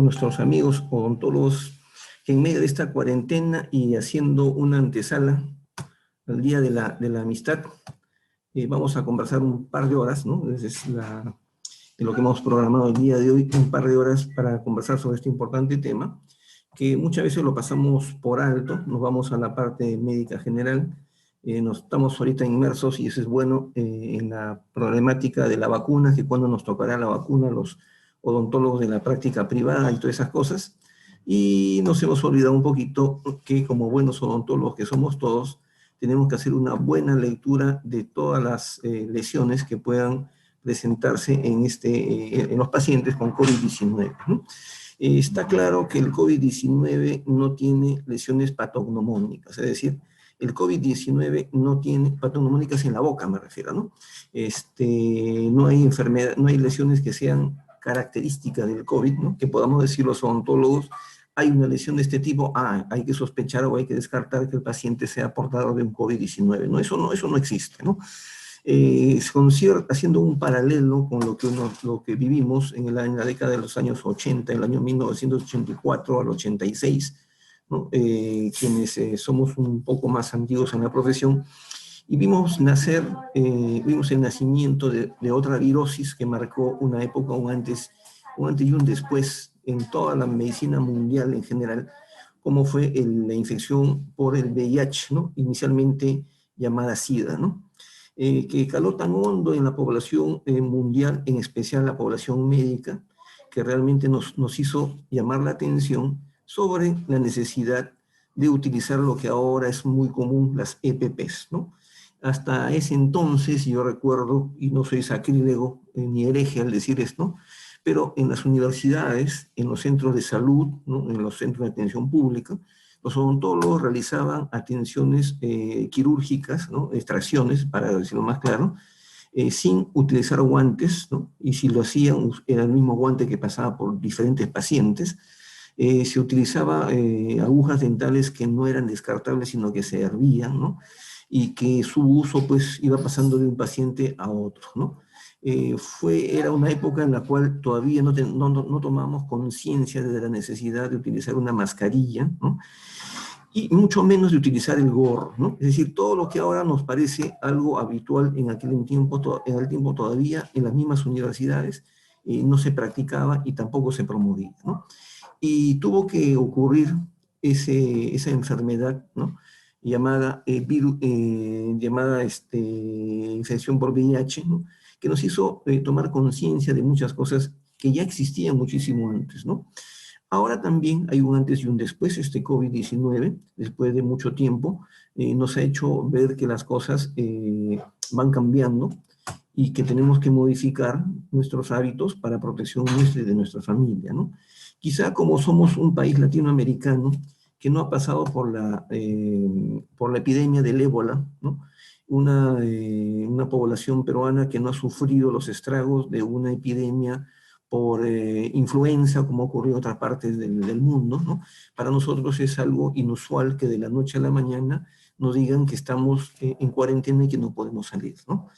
todos nuestros amigos odontólogos que en medio de esta cuarentena y haciendo una antesala al Día de la Amistad, vamos a conversar un par de horas, ¿no? De lo que hemos programado el día de hoy, un par de horas para conversar sobre este importante tema, que muchas veces lo pasamos por alto, nos vamos a la parte médica general, nos estamos ahorita inmersos, y eso es bueno, en la problemática de la vacuna, que cuando nos tocará la vacuna, los odontólogos de la práctica privada y todas esas cosas, y nos hemos olvidado un poquito que como buenos odontólogos que somos todos, tenemos que hacer una buena lectura de todas las lesiones que puedan presentarse en los pacientes con COVID-19, ¿no? Está claro que el COVID-19 no tiene lesiones patognomónicas, es decir, el COVID-19 no tiene patognomónicas en la boca, me refiero, ¿no? No hay enfermedad, no hay lesiones que sean características del COVID, ¿no? Que podamos decir los odontólogos, hay una lesión de este tipo, hay que sospechar o hay que descartar que el paciente sea portador de un COVID-19, ¿no? Eso no existe, ¿no? Haciendo un paralelo con lo que vivimos en la década de los años 80, el año 1984 al 86, ¿no? Quienes somos un poco más antiguos en la profesión, y vimos el nacimiento de otra virosis que marcó una época, un antes y un después en toda la medicina mundial en general, como fue la infección por el VIH, ¿no? Inicialmente llamada SIDA, ¿no? Que caló tan hondo en la población mundial, en especial la población médica, que realmente nos hizo llamar la atención sobre la necesidad de utilizar lo que ahora es muy común, las EPPs, ¿no? Hasta ese entonces, yo recuerdo, y no soy sacrílego ni hereje al decir esto, pero en las universidades, en los centros de salud, ¿no? En los centros de atención pública, los odontólogos realizaban atenciones quirúrgicas, ¿no? Extracciones, para decirlo más claro, sin utilizar guantes, ¿no? Y si lo hacían, era el mismo guante que pasaba por diferentes pacientes. Se utilizaba agujas dentales que no eran descartables, sino que se hervían, ¿no? Y que su uso pues iba pasando de un paciente a otro, ¿no? Era una época en la cual todavía no tomamos conciencia de la necesidad de utilizar una mascarilla, ¿no? Y mucho menos de utilizar el gorro, ¿no? Es decir, todo lo que ahora nos parece algo habitual en aquel tiempo, todavía en las mismas universidades no se practicaba y tampoco se promovía, ¿no? Y tuvo que ocurrir esa enfermedad, ¿no? Llamada, infección por VIH, ¿no? Que nos hizo tomar conciencia de muchas cosas que ya existían muchísimo antes, ¿no? Ahora también hay un antes y un después. Este COVID-19, después de mucho tiempo, nos ha hecho ver que las cosas van cambiando y que tenemos que modificar nuestros hábitos para protección nuestra y de nuestra familia, ¿no? Quizá como somos un país latinoamericano que no ha pasado por la epidemia del ébola, ¿no? Una población peruana que no ha sufrido los estragos de una epidemia por influenza, como ocurrió en otras partes del mundo, ¿no? Para nosotros es algo inusual que de la noche a la mañana nos digan que estamos en cuarentena y que no podemos salir, ¿no?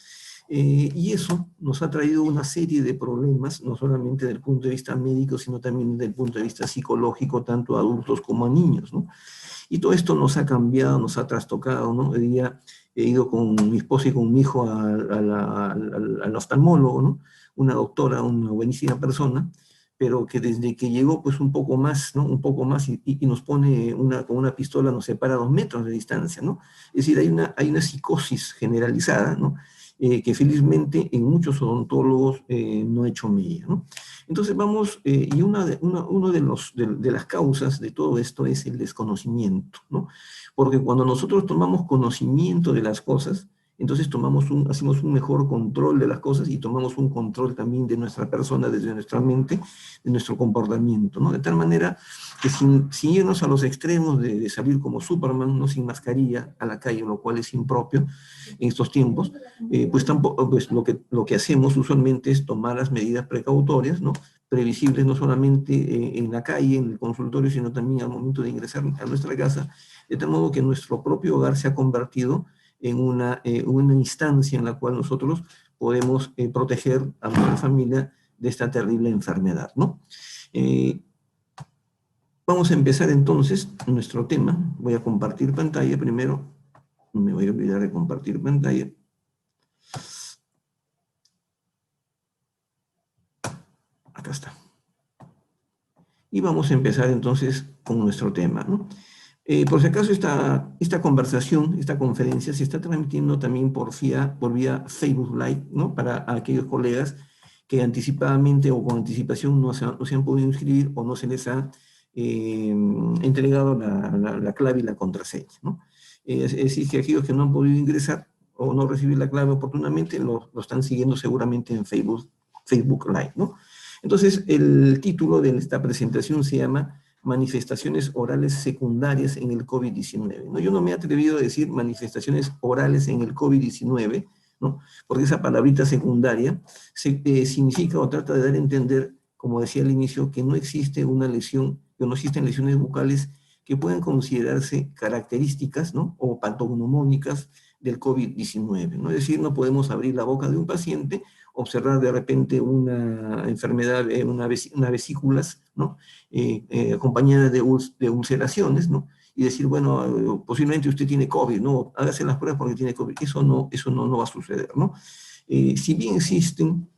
Y eso nos ha traído una serie de problemas, no solamente desde el punto de vista médico, sino también desde el punto de vista psicológico, tanto a adultos como a niños, ¿no? Y todo esto nos ha cambiado, nos ha trastocado, ¿no? Hoy día he ido con mi esposa y con mi hijo al oftalmólogo, ¿no? Una doctora, una buenísima persona, pero que desde que llegó, pues un poco más, ¿no? Un poco más, y nos pone con una pistola, nos separa 2 metros de distancia, ¿no? Es decir, hay una psicosis generalizada, ¿no? Que felizmente en muchos odontólogos no ha hecho mella, ¿no? Entonces vamos, y una de las causas de todo esto es el desconocimiento, ¿no? Porque cuando nosotros tomamos conocimiento de las cosas, entonces hacemos un mejor control de las cosas y tomamos un control también de nuestra persona, desde nuestra mente, de nuestro comportamiento, ¿no? De tal manera que sin irnos a los extremos de salir como Superman, no sin mascarilla a la calle, lo cual es impropio en estos tiempos, pues tampoco, pues lo que hacemos usualmente es tomar las medidas precautorias, ¿no? Previsibles, no solamente en la calle, en el consultorio, sino también al momento de ingresar a nuestra casa, de tal modo que nuestro propio hogar se ha convertido en una instancia en la cual nosotros podemos proteger a nuestra familia de esta terrible enfermedad, ¿no? Vamos a empezar entonces nuestro tema. Voy a compartir pantalla primero. No me voy a olvidar de compartir pantalla. Acá está. Y vamos a empezar entonces con nuestro tema, ¿no? Por si acaso esta conversación, esta conferencia se está transmitiendo también por vía Facebook Live, ¿no? Para aquellos colegas que anticipadamente o con anticipación no se han podido inscribir o no se les ha entregado la clave y la contraseña, ¿no? Es decir, que aquellos que no han podido ingresar o no recibir la clave oportunamente lo están siguiendo seguramente en Facebook Live, ¿no? Entonces, el título de esta presentación se llama manifestaciones orales secundarias en el COVID-19. ¿no? Yo no me he atrevido a decir manifestaciones orales en el COVID-19, ¿no? Porque esa palabrita secundaria significa o trata de dar a entender, como decía al inicio, que no existe una lesión, que no existen lesiones bucales que puedan considerarse características, ¿no? O patognomónicas del COVID-19. ¿no? Es decir, no podemos abrir la boca de un paciente, observar de repente una enfermedad, una vesículas, ¿no? Acompañada de ulceraciones, ¿no? Y decir, bueno, posiblemente usted tiene COVID, ¿no? Hágase las pruebas porque tiene COVID. Eso no va a suceder, ¿no? Si bien existen,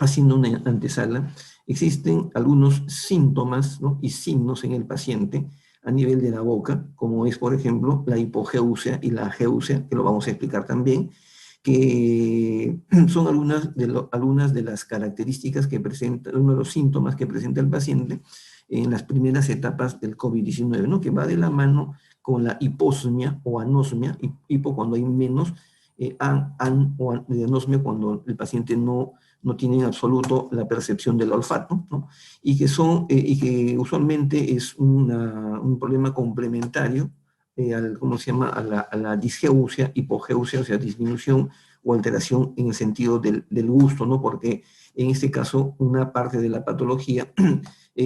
haciendo una antesala, existen algunos síntomas, ¿no? Y signos en el paciente a nivel de la boca, como es, por ejemplo, la hipogeusia y la ageusia, que lo vamos a explicar también, que son algunas de las características que presenta, uno de los síntomas que presenta el paciente en las primeras etapas del COVID-19, ¿no? Que va de la mano con la hiposmia o anosmia, hipo cuando hay menos, o anosmia cuando el paciente no tiene en absoluto la percepción del olfato, ¿no? Y que usualmente es un problema complementario ¿cómo se llama? A la disgeusia, hipogeusia, o sea, disminución o alteración en el sentido del gusto, ¿no? Porque en este caso una parte de la patología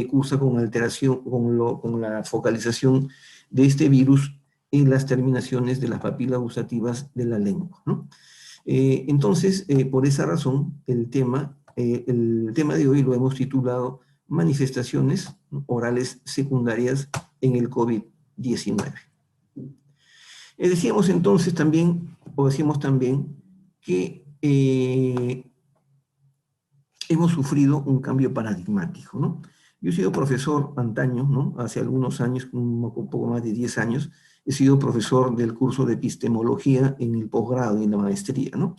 cursa con alteración, con la focalización de este virus en las terminaciones de las papilas gustativas de la lengua, ¿no? Entonces, por esa razón, el tema de hoy lo hemos titulado Manifestaciones orales secundarias en el COVID-19. Decíamos entonces también, o decimos también, que hemos sufrido un cambio paradigmático, ¿no? Yo he sido profesor antaño, ¿no? Hace algunos años, un poco más de 10 años, he sido profesor del curso de epistemología en el posgrado y en la maestría, ¿no?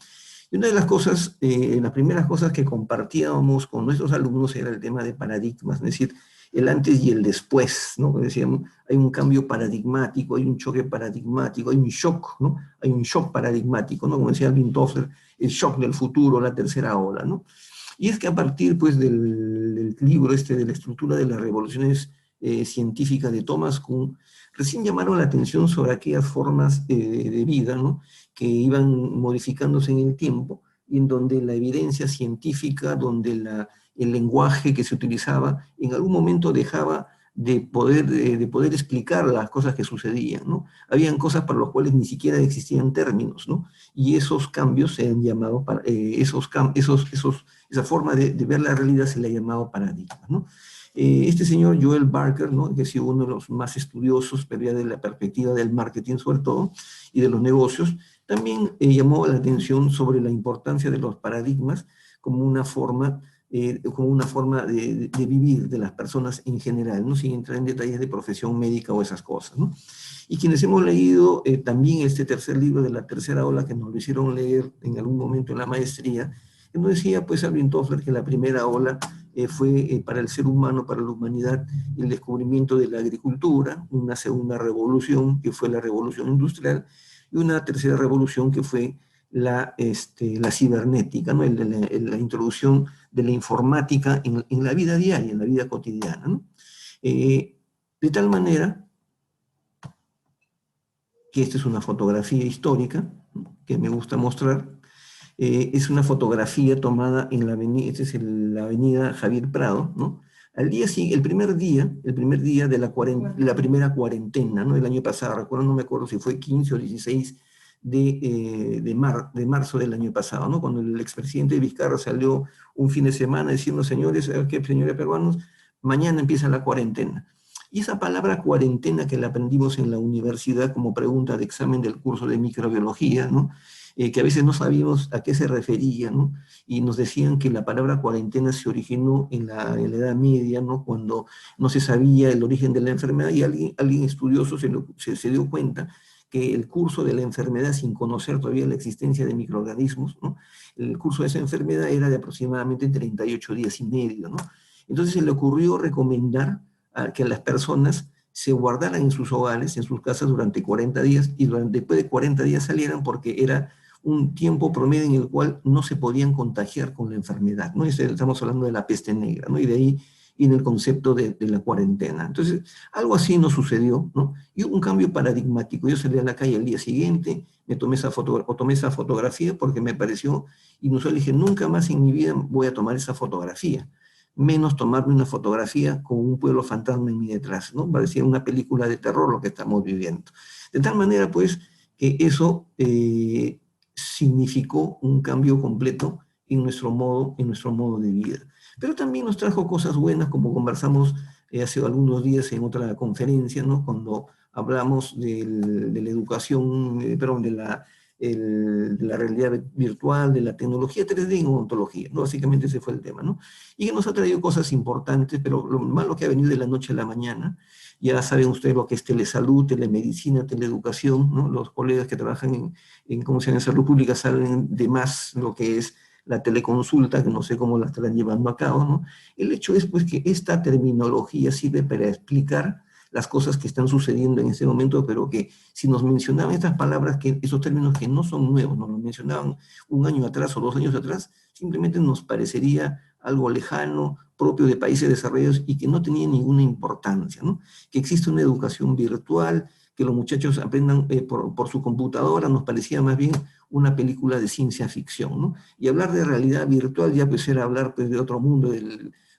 Y una de las cosas, las primeras cosas que compartíamos con nuestros alumnos era el tema de paradigmas, es decir, el antes y el después, ¿no? Decíamos, hay un cambio paradigmático, hay un choque paradigmático, hay un shock, ¿no? Hay un shock paradigmático, ¿no? Como decía Alvin Toffler, el shock del futuro, la tercera ola, ¿no? Y es que a partir, pues, del libro de la estructura de las revoluciones científicas de Thomas Kuhn, recién llamaron la atención sobre aquellas formas de vida, ¿no? Que iban modificándose en el tiempo, y en donde la evidencia científica, donde el lenguaje que se utilizaba, en algún momento dejaba de poder explicar las cosas que sucedían, ¿no? Habían cosas para las cuales ni siquiera existían términos, ¿no? Y esos cambios se han llamado, esa forma de ver la realidad se le ha llamado paradigma, ¿no? Este señor Joel Barker, ¿no? Que ha sido uno de los más estudiosos, pero ya de la perspectiva del marketing sobre todo, y de los negocios, también llamó la atención sobre la importancia de los paradigmas como una forma de vivir de las personas en general, ¿no? Sin entrar en detalles de profesión médica o esas cosas, ¿no? Y quienes hemos leído también este tercer libro de la tercera ola, que nos lo hicieron leer en algún momento en la maestría, nos decía pues Alvin Toffler que la primera ola fue para el ser humano, para la humanidad, el descubrimiento de la agricultura, una segunda revolución que fue la revolución industrial, y una tercera revolución que fue la cibernética, ¿no? La introducción de la informática en la vida diaria, en la vida cotidiana, ¿no? De tal manera que esta es una fotografía histórica, ¿no? Que me gusta mostrar. Es una fotografía tomada en la avenida, esta es la avenida Javier Prado, ¿no? El primer día de la primera cuarentena, ¿no? El año pasado, recuerdo, no me acuerdo si fue 15 o 16 de marzo del año pasado, ¿no? Cuando el expresidente Vizcarra salió un fin de semana diciendo, señores, ¿qué, señores peruanos? Mañana empieza la cuarentena. Y esa palabra cuarentena que la aprendimos en la universidad como pregunta de examen del curso de microbiología, ¿no? Que a veces no sabíamos a qué se refería, ¿no? Y nos decían que la palabra cuarentena se originó en la Edad Media, ¿no? Cuando no se sabía el origen de la enfermedad y alguien estudioso se dio cuenta que el curso de la enfermedad, sin conocer todavía la existencia de microorganismos, ¿no? El curso de esa enfermedad era de aproximadamente 38 días y medio, ¿no? Entonces se le ocurrió recomendar a que las personas se guardaran en sus hogares, en sus casas durante 40 días y después de 40 días salieran porque era un tiempo promedio en el cual no se podían contagiar con la enfermedad, ¿no? Estamos hablando de la peste negra, ¿no? Y de ahí viene el concepto de la cuarentena. Entonces, algo así nos sucedió, ¿no? Y hubo un cambio paradigmático. Yo salí a la calle el día siguiente, tomé esa fotografía porque me pareció inusual. Dije, nunca más en mi vida voy a tomar esa fotografía, menos tomarme una fotografía con un pueblo fantasma en mi detrás, ¿no? Parecía una película de terror lo que estamos viviendo. De tal manera, pues, que eso significó un cambio completo en nuestro modo de vida. Pero también nos trajo cosas buenas, como conversamos hace algunos días en otra conferencia, ¿no? Cuando hablamos de la educación, perdón, de la realidad virtual, de la tecnología 3D en odontología, ¿no? Básicamente ese fue el tema, ¿no? Y que nos ha traído cosas importantes, pero lo malo que ha venido de la noche a la mañana, ya saben ustedes lo que es telesalud, telemedicina, teleeducación, ¿no? Los colegas que trabajan ¿cómo se llama?, en salud pública saben de más lo que es la teleconsulta, que no sé cómo la estarán llevando a cabo, ¿no? El hecho es, pues, que esta terminología sirve para explicar las cosas que están sucediendo en este momento, pero que si nos mencionaban estas palabras, esos términos que no son nuevos, nos los mencionaban un año atrás o 2 años atrás, simplemente nos parecería algo lejano, propio de países desarrollados y que no tenía ninguna importancia, ¿no? Que existe una educación virtual, que los muchachos aprendan por su computadora, nos parecía más bien una película de ciencia ficción, ¿no? Y hablar de realidad virtual ya pues era hablar pues de otro mundo,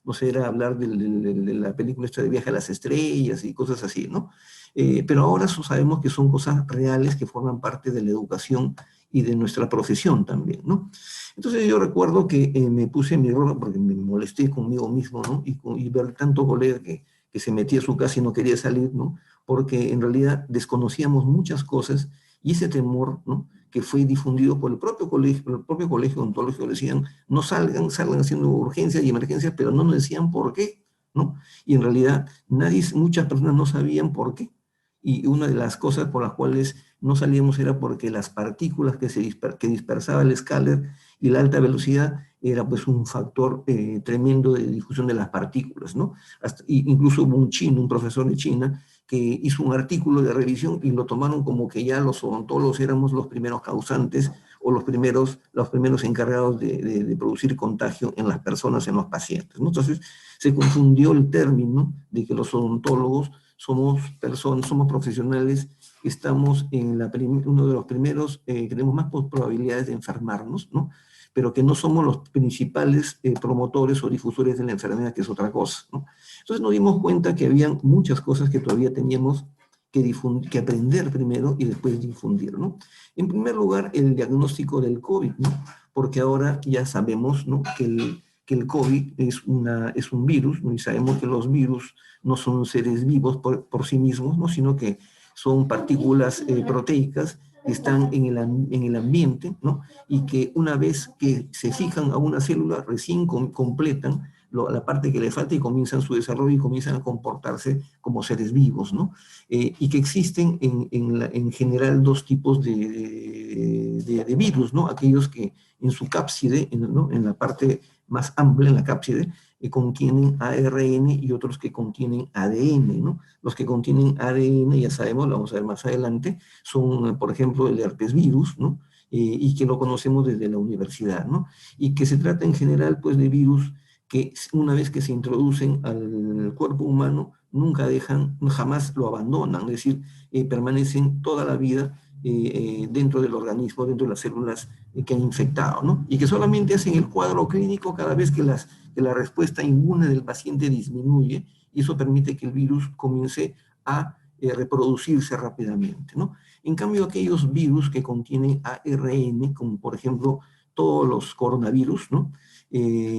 no sé, era hablar de la película esta de Viaje a las Estrellas y cosas así, ¿no? Pero ahora sabemos que son cosas reales que forman parte de la educación y de nuestra profesión también, ¿no? Entonces yo recuerdo que me puse en mi rol porque me molesté conmigo mismo, ¿no? Y ver tanto colega que se metía a su casa y no quería salir, ¿no? Porque en realidad desconocíamos muchas cosas y ese temor, ¿no?, que fue difundido por el propio colegio odontológico, decían, no salgan, salgan haciendo urgencias y emergencias, pero no nos decían por qué, ¿no? Y en realidad muchas personas no sabían por qué. Y una de las cosas por las cuales no salíamos era porque las partículas que dispersaba el escáner y la alta velocidad era pues un factor tremendo de difusión de las partículas, ¿no? Incluso hubo un profesor de China, que hizo un artículo de revisión y lo tomaron como que ya los odontólogos éramos los primeros causantes o los primeros encargados de producir contagio en las personas, en los pacientes, ¿no? Entonces se confundió el término de que los odontólogos somos personas, somos profesionales, estamos en uno de los primeros, que tenemos más probabilidades de enfermarnos, ¿no? Pero que no somos los principales promotores o difusores de la enfermedad, que es otra cosa, ¿no? Entonces nos dimos cuenta que habían muchas cosas que todavía teníamos que aprender primero y después difundir, ¿no? En primer lugar, el diagnóstico del COVID, ¿no? Porque ahora ya sabemos, ¿no?, que el COVID es un virus, ¿no? Y sabemos que los virus no son seres vivos por sí mismos, ¿no?, sino que son partículas proteicas que están en el ambiente, ¿no?, y que una vez que se fijan a una célula, recién completan la parte que le falta y comienzan su desarrollo y comienzan a comportarse como seres vivos, ¿no? Y que existen en general dos tipos de virus, ¿no? Aquellos que en su cápside, ¿no?, en la parte más amplia, en la cápside, contienen ARN y otros que contienen ADN, ¿no? Los que contienen ADN, ya sabemos, lo vamos a ver más adelante, son, por ejemplo, el herpes virus, ¿no? Y que lo conocemos desde la universidad, ¿no? Y que se trata en general, pues, de virus que una vez que se introducen al cuerpo humano, nunca jamás lo abandonan, es decir, permanecen toda la vida dentro del organismo, dentro de las células que han infectado, ¿no? Y que solamente hacen el cuadro clínico cada vez que la respuesta inmune del paciente disminuye, y eso permite que el virus comience a reproducirse rápidamente, ¿no? En cambio, aquellos virus que contienen ARN, como por ejemplo todos los coronavirus, ¿no?,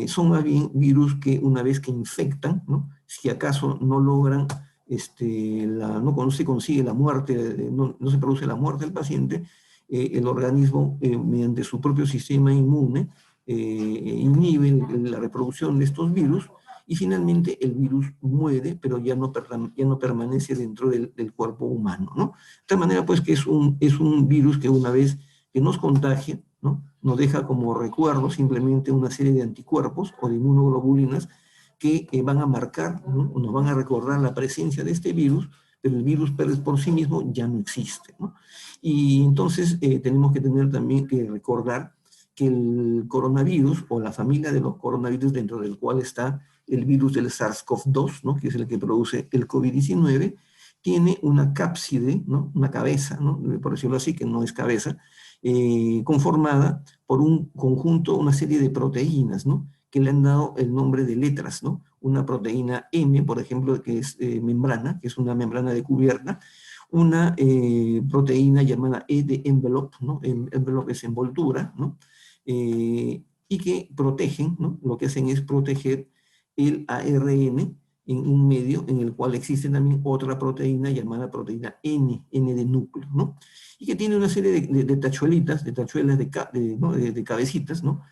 son más bien virus que una vez que infectan, ¿no?, si acaso no logran no se consigue la muerte, no se produce la muerte del paciente, el organismo, mediante su propio sistema inmune, inhibe la reproducción de estos virus y finalmente el virus muere, pero ya no permanece dentro del cuerpo humano, ¿no? De tal manera, pues, que es un virus que una vez que nos contagia, ¿no? Nos deja como recuerdo simplemente una serie de anticuerpos o de inmunoglobulinas que van a marcar, ¿no? Nos van a recordar la presencia de este virus, pero el virus por sí mismo ya no existe, ¿no? Y entonces tenemos que tener también que recordar que el coronavirus o la familia de los coronavirus dentro del cual está el virus del SARS-CoV-2, ¿no? Que es el que produce el COVID-19, tiene una cápside, ¿no? Una cabeza, ¿no? Por decirlo así, que no es cabeza, conformada por un conjunto, una serie de proteínas, ¿no? Que le han dado el nombre de letras, ¿no? Una proteína M, por ejemplo, que es membrana, que es una membrana de cubierta, una proteína llamada E de envelope, ¿no? Envelope es envoltura, ¿no? Y que protegen, ¿no? Lo que hacen es proteger el ARN en un medio en el cual existe también otra proteína llamada proteína N de núcleo, ¿no? Y que tiene una serie de tachuelitas, de tachuelas, ¿no? de cabecitas, ¿no?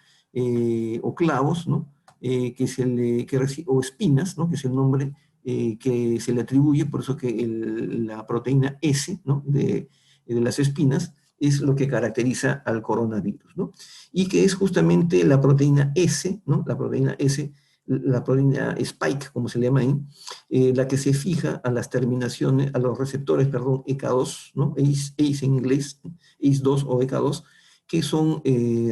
O clavos, ¿no? O espinas, ¿no? Que es el nombre que se le atribuye, por eso que la proteína S, ¿no? de las espinas es lo que caracteriza al coronavirus, ¿no? Y que es justamente la proteína S, ¿no? La proteína S, la proteína spike, como se le llama ahí, la que se fija a las terminaciones, a los receptores, perdón, ECA2, ¿no? ACE en inglés, ACE2 o ECA2, que son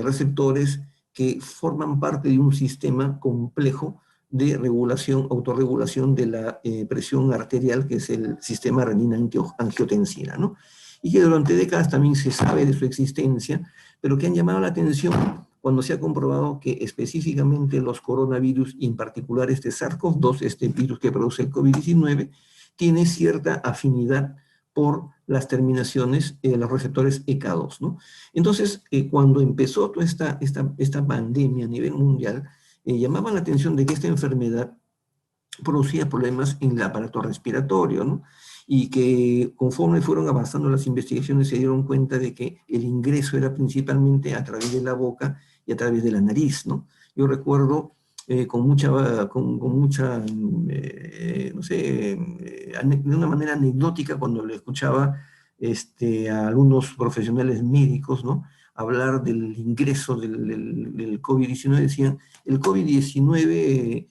receptores que forman parte de un sistema complejo de regulación, autorregulación de la presión arterial, que es el sistema renina-angiotensina, ¿no? Y que durante décadas también se sabe de su existencia, pero que han llamado la atención cuando se ha comprobado que específicamente los coronavirus, y en particular este SARS-CoV-2, este virus que produce el COVID-19, tiene cierta afinidad por las terminaciones de los receptores ECA2, ¿no? Entonces, cuando empezó toda esta pandemia a nivel mundial, llamaban la atención de que esta enfermedad producía problemas en el aparato respiratorio, ¿no? Y que conforme fueron avanzando las investigaciones se dieron cuenta de que el ingreso era principalmente a través de la boca y a través de la nariz, ¿no? Yo recuerdo con mucha no sé, de una manera anecdótica cuando le escuchaba a algunos profesionales médicos, ¿no? Hablar del ingreso del COVID-19, decían, el COVID-19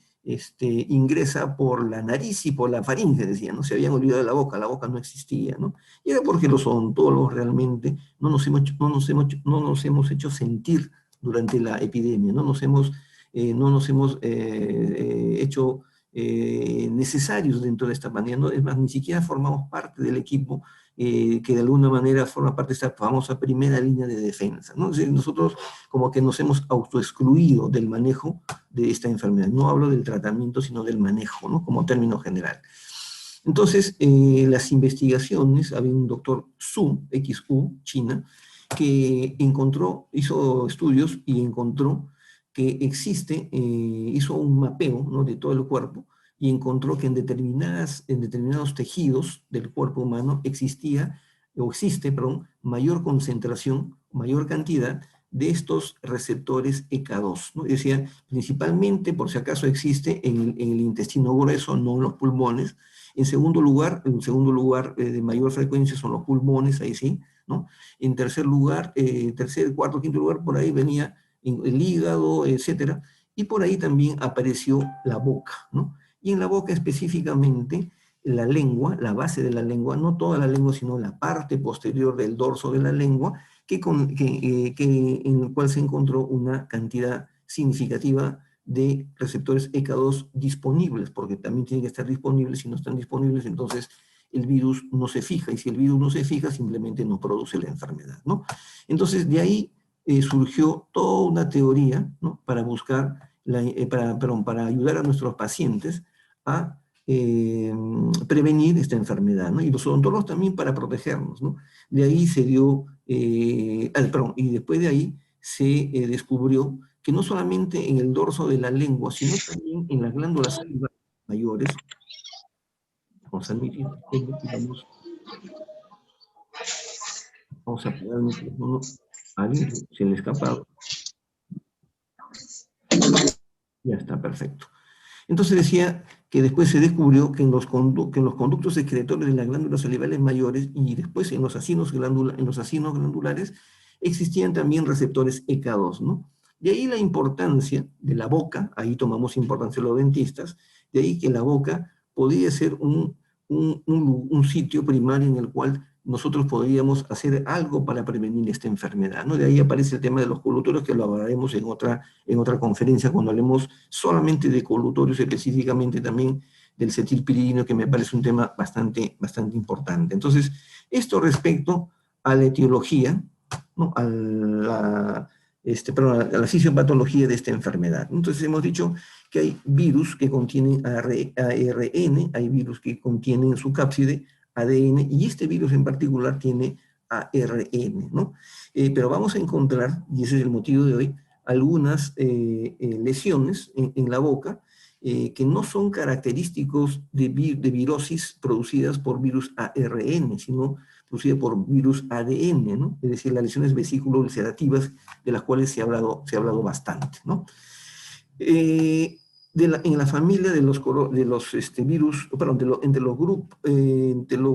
ingresa por la nariz y por la faringe, decían, ¿no? Se habían olvidado de la boca no existía, ¿no? Y era porque los odontólogos realmente no nos hemos hecho sentir durante la epidemia, no nos hemos hecho necesarios dentro de esta pandemia, ¿no? Es más, ni siquiera formamos parte del equipo que de alguna manera forma parte de esta famosa primera línea de defensa, ¿no? Es decir, nosotros como que nos hemos autoexcluido del manejo de esta enfermedad. No hablo del tratamiento, sino del manejo, ¿no? Como término general. Entonces, las investigaciones, había un doctor Xu, XU, China, que hizo estudios y encontró que hizo un mapeo, ¿no? de todo el cuerpo y encontró que en determinados tejidos del cuerpo humano existe, perdón, mayor concentración, mayor cantidad de estos receptores ECA2, ¿no? Decía, principalmente, por si acaso existe en el intestino grueso, no en los pulmones. En segundo lugar, de mayor frecuencia son los pulmones, ahí sí, ¿no? En tercer lugar, tercer, cuarto, quinto lugar, por ahí venía el hígado, etcétera. Y por ahí también apareció la boca, ¿no? Y en la boca específicamente, la lengua, la base de la lengua, no toda la lengua, sino la parte posterior del dorso de la lengua, en el cual se encontró una cantidad significativa de receptores ECA2 disponibles, porque también tienen que estar disponibles. Si no están disponibles, entonces el virus no se fija, y si el virus no se fija, simplemente no produce la enfermedad, ¿no? Entonces, de ahí surgió toda una teoría, ¿no? Para buscar, para ayudar a nuestros pacientes a prevenir esta enfermedad, ¿no? Y los odontólogos también para protegernos, ¿no? De ahí se dio, y después de ahí se descubrió que no solamente en el dorso de la lengua, sino también en las glándulas salivales mayores, Vamos a admitir y vamos a apagar el micrófono. A alguien se le escapa. Ya está, perfecto. Entonces decía que después se descubrió que en los conductos excretorios de las glándulas salivales mayores y después en los acinos glandulares existían también receptores ECA2, ¿no? De ahí la importancia de la boca, ahí tomamos importancia los dentistas, de ahí que la boca podía ser un sitio primario en el cual nosotros podríamos hacer algo para prevenir esta enfermedad, ¿no? De ahí aparece el tema de los colutorios, que lo hablaremos en otra conferencia cuando hablemos solamente de colutorios, específicamente también del cetilpiridino, que me parece un tema bastante importante. Entonces, esto respecto a la etiología, ¿no? A la fisiopatología de esta enfermedad. Entonces, hemos dicho que hay virus que contienen ARN, hay virus que contienen su cápside, ADN, y este virus en particular tiene ARN, ¿no? Pero vamos a encontrar, y ese es el motivo de hoy, algunas lesiones en la boca que no son característicos de virosis producidas por virus ARN, sino producidas por virus ADN, ¿no? Es decir, las lesiones vesículo-ulcerativas de las cuales se ha hablado bastante, ¿no? En la familia de los virus, perdón, entre los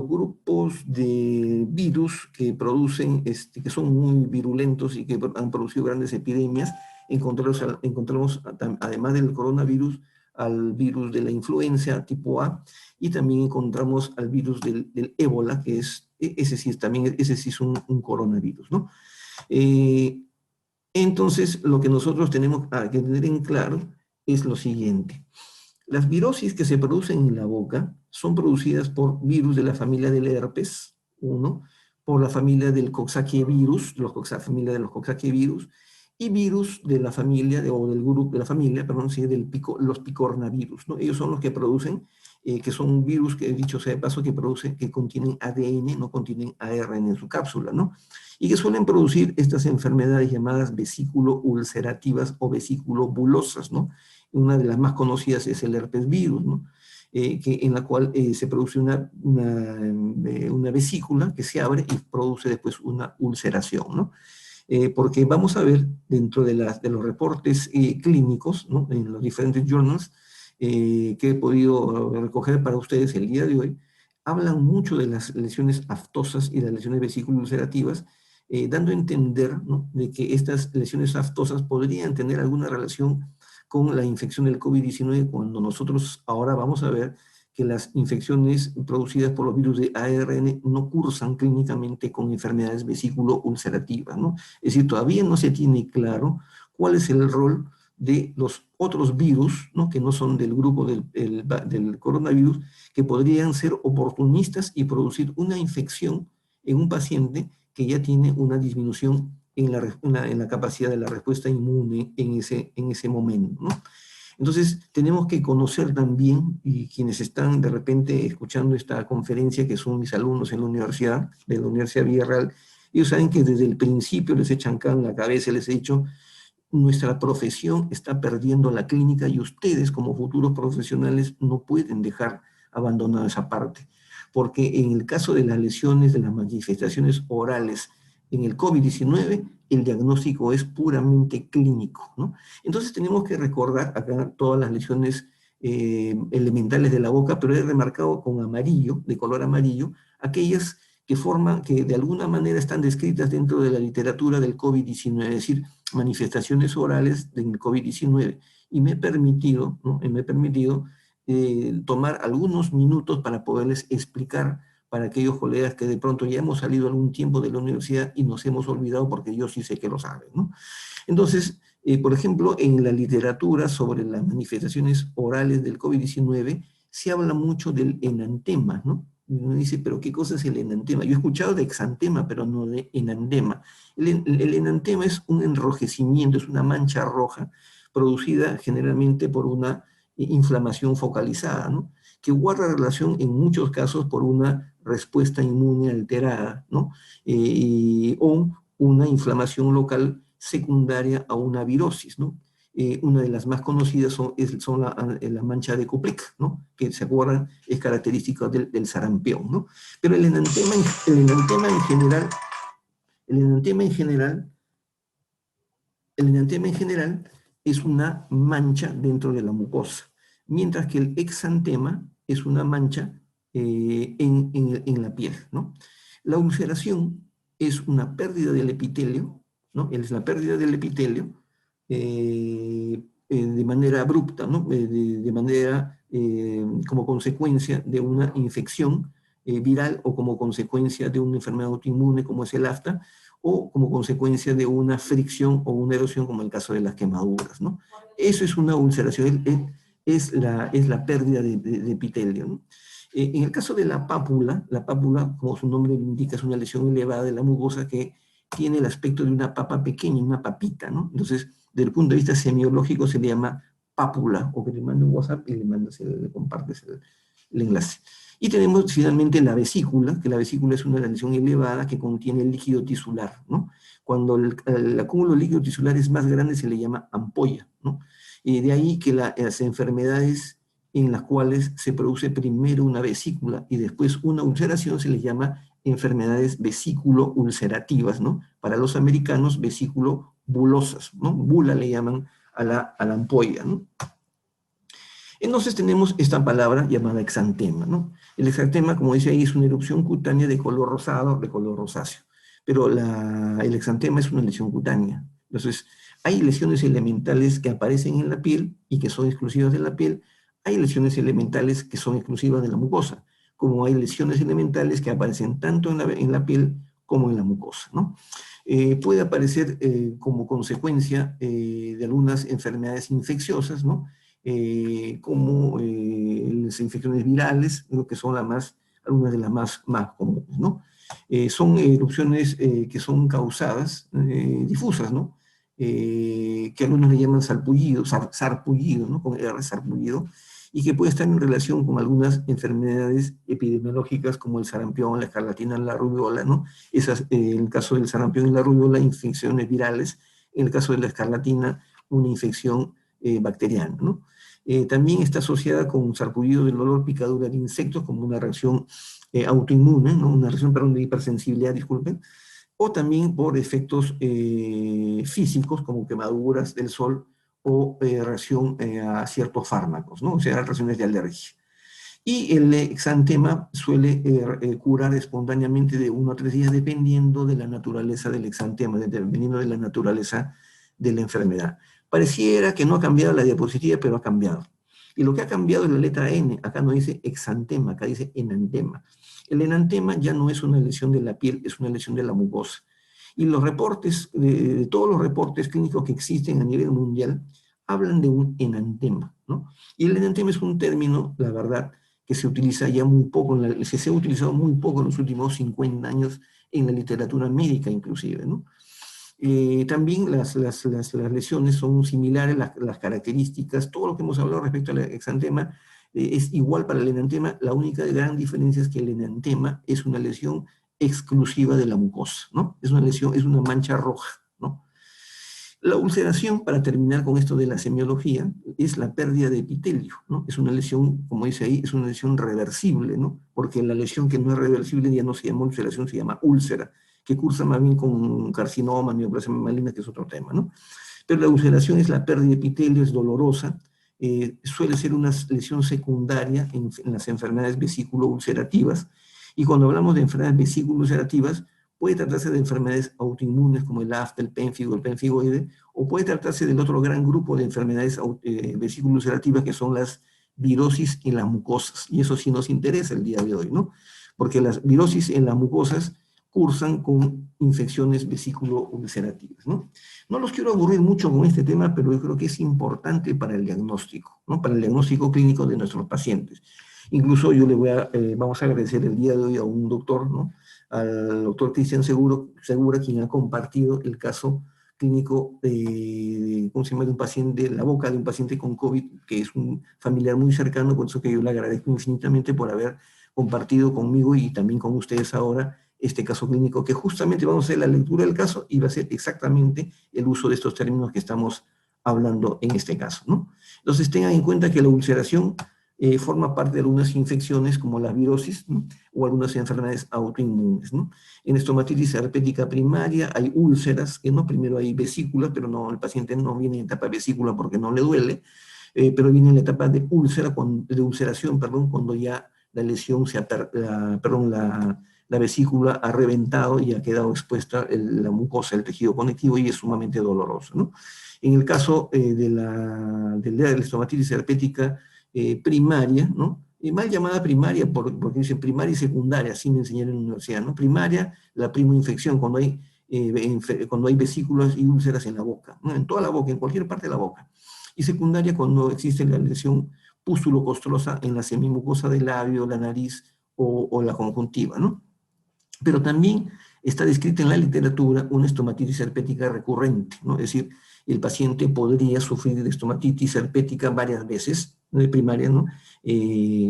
grupos de virus que producen, que son muy virulentos y que han producido grandes epidemias, encontramos además del coronavirus, al virus de la influenza tipo A, y también encontramos al virus del ébola, que ese sí es un coronavirus, ¿no? Entonces, lo que nosotros tenemos que tener en claro es lo siguiente. Las virosis que se producen en la boca son producidas por virus de la familia del herpes, uno, por la familia del coxsackie-virus, familia de los coxsackie-virus, y virus de la familia, o del grupo de la familia, perdón, sí, los picornavirus, ¿no? Ellos son los que producen, que son virus que, dicho sea de paso, que contienen ADN, no contienen ARN en su cápsula, ¿no? Y que suelen producir estas enfermedades llamadas vesículo-ulcerativas o vesículo-bulosas, ¿no? Una de las más conocidas es el herpes virus, ¿no? En la cual se produce una vesícula que se abre y produce después una ulceración, ¿no? Porque vamos a ver dentro de los reportes clínicos, ¿no? En los diferentes journals que he podido recoger para ustedes el día de hoy, hablan mucho de las lesiones aftosas y las lesiones vesículo-ulcerativas, dando a entender, ¿no? De que estas lesiones aftosas podrían tener alguna relación con la infección del COVID-19, cuando nosotros ahora vamos a ver que las infecciones producidas por los virus de ARN no cursan clínicamente con enfermedades vesículo-ulcerativas, ¿no? Es decir, todavía no se tiene claro cuál es el rol de los otros virus, ¿no? Que no son del grupo del coronavirus, que podrían ser oportunistas y producir una infección en un paciente que ya tiene una disminución en la capacidad de la respuesta inmune en ese momento, ¿no? Entonces, tenemos que conocer también, y quienes están de repente escuchando esta conferencia, que son mis alumnos en la universidad, de la Universidad Villarreal, ellos saben que desde el principio les echan can en la cabeza, les he dicho, nuestra profesión está perdiendo la clínica y ustedes como futuros profesionales no pueden dejar abandonada esa parte, porque en el caso de las lesiones, de las manifestaciones orales en el COVID-19, el diagnóstico es puramente clínico, ¿no? Entonces tenemos que recordar acá todas las lesiones elementales de la boca, pero he remarcado con amarillo, de color amarillo, aquellas que de alguna manera están descritas dentro de la literatura del COVID-19, es decir, manifestaciones orales del COVID-19. Y me he permitido, ¿no? Tomar algunos minutos para poderles explicar para aquellos colegas que de pronto ya hemos salido algún tiempo de la universidad y nos hemos olvidado, porque yo sí sé que lo saben, ¿no? Entonces, por ejemplo, en la literatura sobre las manifestaciones orales del COVID-19 se habla mucho del enantema, ¿no? Y uno dice, ¿pero qué cosa es el enantema? Yo he escuchado de exantema, pero no de enantema. El enantema es un enrojecimiento, es una mancha roja producida generalmente por una inflamación focalizada, ¿no? Que guarda relación en muchos casos por una respuesta inmune alterada, ¿no? O una inflamación local secundaria a una virosis, ¿no? Una de las más conocidas son la mancha de Koplik, ¿no? Que se acuerdan, es característica del sarampión, ¿no? Pero el enantema en general, el enantema en general, el enantema en general es una mancha dentro de la mucosa, mientras que el exantema es una mancha en la piel, ¿no? La ulceración es una pérdida del epitelio, ¿no? Es la pérdida del epitelio de manera abrupta, ¿no? De manera como consecuencia de una infección viral o como consecuencia de una enfermedad autoinmune como es el afta, o como consecuencia de una fricción o una erosión como el caso de las quemaduras, ¿no? Eso es una ulceración, es la pérdida de epitelio, ¿no? En el caso de la pápula, como su nombre lo indica, es una lesión elevada de la mucosa que tiene el aspecto de una papa pequeña, una papita, ¿no? Entonces, desde el punto de vista semiológico se le llama pápula, o que le mande un WhatsApp y le compartes el enlace. Y tenemos finalmente la vesícula, que la vesícula es una lesión elevada que contiene líquido tisular, ¿no? Cuando el acúmulo de líquido tisular es más grande se le llama ampolla, ¿no? Y de ahí que las enfermedades en las cuales se produce primero una vesícula y después una ulceración se les llama enfermedades vesículo-ulcerativas, ¿no? Para los americanos, vesículo-bulosas, ¿no? Bula le llaman a la ampolla, ¿no? Entonces tenemos esta palabra llamada exantema, ¿no? El exantema, como dice ahí, es una erupción cutánea de color rosado, de color rosáceo. Pero el exantema es una lesión cutánea. Entonces, hay lesiones elementales que aparecen en la piel y que son exclusivas de la piel. Hay lesiones elementales que son exclusivas de la mucosa, como hay lesiones elementales que aparecen tanto en la piel como en la mucosa, ¿no? Puede aparecer como consecuencia de algunas enfermedades infecciosas, ¿no? Como las infecciones virales, ¿no? Que son algunas de las más comunes, ¿no? Son erupciones que son causadas, difusas, ¿no? Que algunos le llaman sarpullido, ¿no? Con R, sarpullido, y que puede estar en relación con algunas enfermedades epidemiológicas como el sarampión, la escarlatina, la rubiola, ¿no? En el caso del sarampión y la rubiola, infecciones virales; en el caso de la escarlatina, una infección bacteriana, ¿no? También está asociada con sarpullido del dolor, picadura de insectos, como una reacción autoinmune, ¿no? Una reacción, perdón, de hipersensibilidad, disculpen, o también por efectos físicos, como quemaduras del sol o reacción a ciertos fármacos, ¿no? O sea, reacciones de alergia. Y el exantema suele curar espontáneamente de 1 a 3 días, dependiendo de la naturaleza del exantema, dependiendo de la naturaleza de la enfermedad. Pareciera que no ha cambiado la diapositiva, pero ha cambiado. Y lo que ha cambiado es la letra N. Acá no dice exantema, acá dice enantema. El enantema ya no es una lesión de la piel, es una lesión de la mucosa. Y los reportes, de todos los reportes clínicos que existen a nivel mundial, hablan de un enantema, ¿no? Y el enantema es un término, la verdad, que se utiliza ya muy poco, se ha utilizado muy poco en los últimos 50 años en la literatura médica inclusive, ¿no? También las lesiones son similares, las características, todo lo que hemos hablado respecto al exantema es igual para el enantema. La única gran diferencia es que el enantema es una lesión exclusiva de la mucosa, ¿no? Es una lesión, es una mancha roja, ¿no? La ulceración, para terminar con esto de la semiología, es la pérdida de epitelio, ¿no? Es una lesión, como dice ahí, es una lesión reversible, ¿no? Porque la lesión que no es reversible ya no se llama ulceración, se llama úlcera, que cursa más bien con carcinoma, neoplasia maligna, que es otro tema, ¿no? Pero la ulceración es la pérdida de epitelio, es dolorosa, suele ser una lesión secundaria en las enfermedades vesículo-ulcerativas, y cuando hablamos de enfermedades vesículo-ulcerativas, puede tratarse de enfermedades autoinmunes como el afta, el pénfigo, el penfigoide, o puede tratarse del otro gran grupo de enfermedades vesículo-ulcerativas, que son las virosis en las mucosas, y eso sí nos interesa el día de hoy, ¿no? Porque las virosis en las mucosas cursan con infecciones vesículo-ulcerativas, ¿no? No los quiero aburrir mucho con este tema, pero yo creo que es importante para el diagnóstico, ¿no? Para el diagnóstico clínico de nuestros pacientes. Incluso yo vamos a agradecer el día de hoy a un doctor, ¿no? Al doctor Cristian Segura, quien ha compartido el caso clínico ¿cómo se llama?, de un paciente, la boca de un paciente con COVID, que es un familiar muy cercano, por eso que yo le agradezco infinitamente por haber compartido conmigo y también con ustedes ahora este caso clínico, que justamente vamos a hacer la lectura del caso y va a ser exactamente el uso de estos términos que estamos hablando en este caso, ¿no? Entonces tengan en cuenta que la ulceración forma parte de algunas infecciones como la virosis, ¿no? O algunas enfermedades autoinmunes, ¿no? En estomatitis herpética primaria hay úlceras, que no, primero hay vesículas, pero no, el paciente no viene en etapa de vesícula porque no le duele, pero viene en la etapa de úlcera, de ulceración, perdón, cuando ya la lesión, la vesícula ha reventado y ha quedado expuesta la mucosa, el tejido conectivo, y es sumamente doloroso, ¿no? En el caso de la estomatitis herpética primaria, ¿no? Mal llamada primaria, porque dicen primaria y secundaria, así me enseñaron en la universidad, ¿no? Primaria, la primoinfección, cuando hay vesículas y úlceras en la boca, ¿no? En toda la boca, en cualquier parte de la boca. Y secundaria, cuando existe la lesión pústulo-costrosa en la semimucosa del labio, la nariz o la conjuntiva, ¿no? Pero también está descrita en la literatura una estomatitis herpética recurrente, ¿no? Es decir, el paciente podría sufrir de estomatitis herpética varias veces, de primaria, ¿no?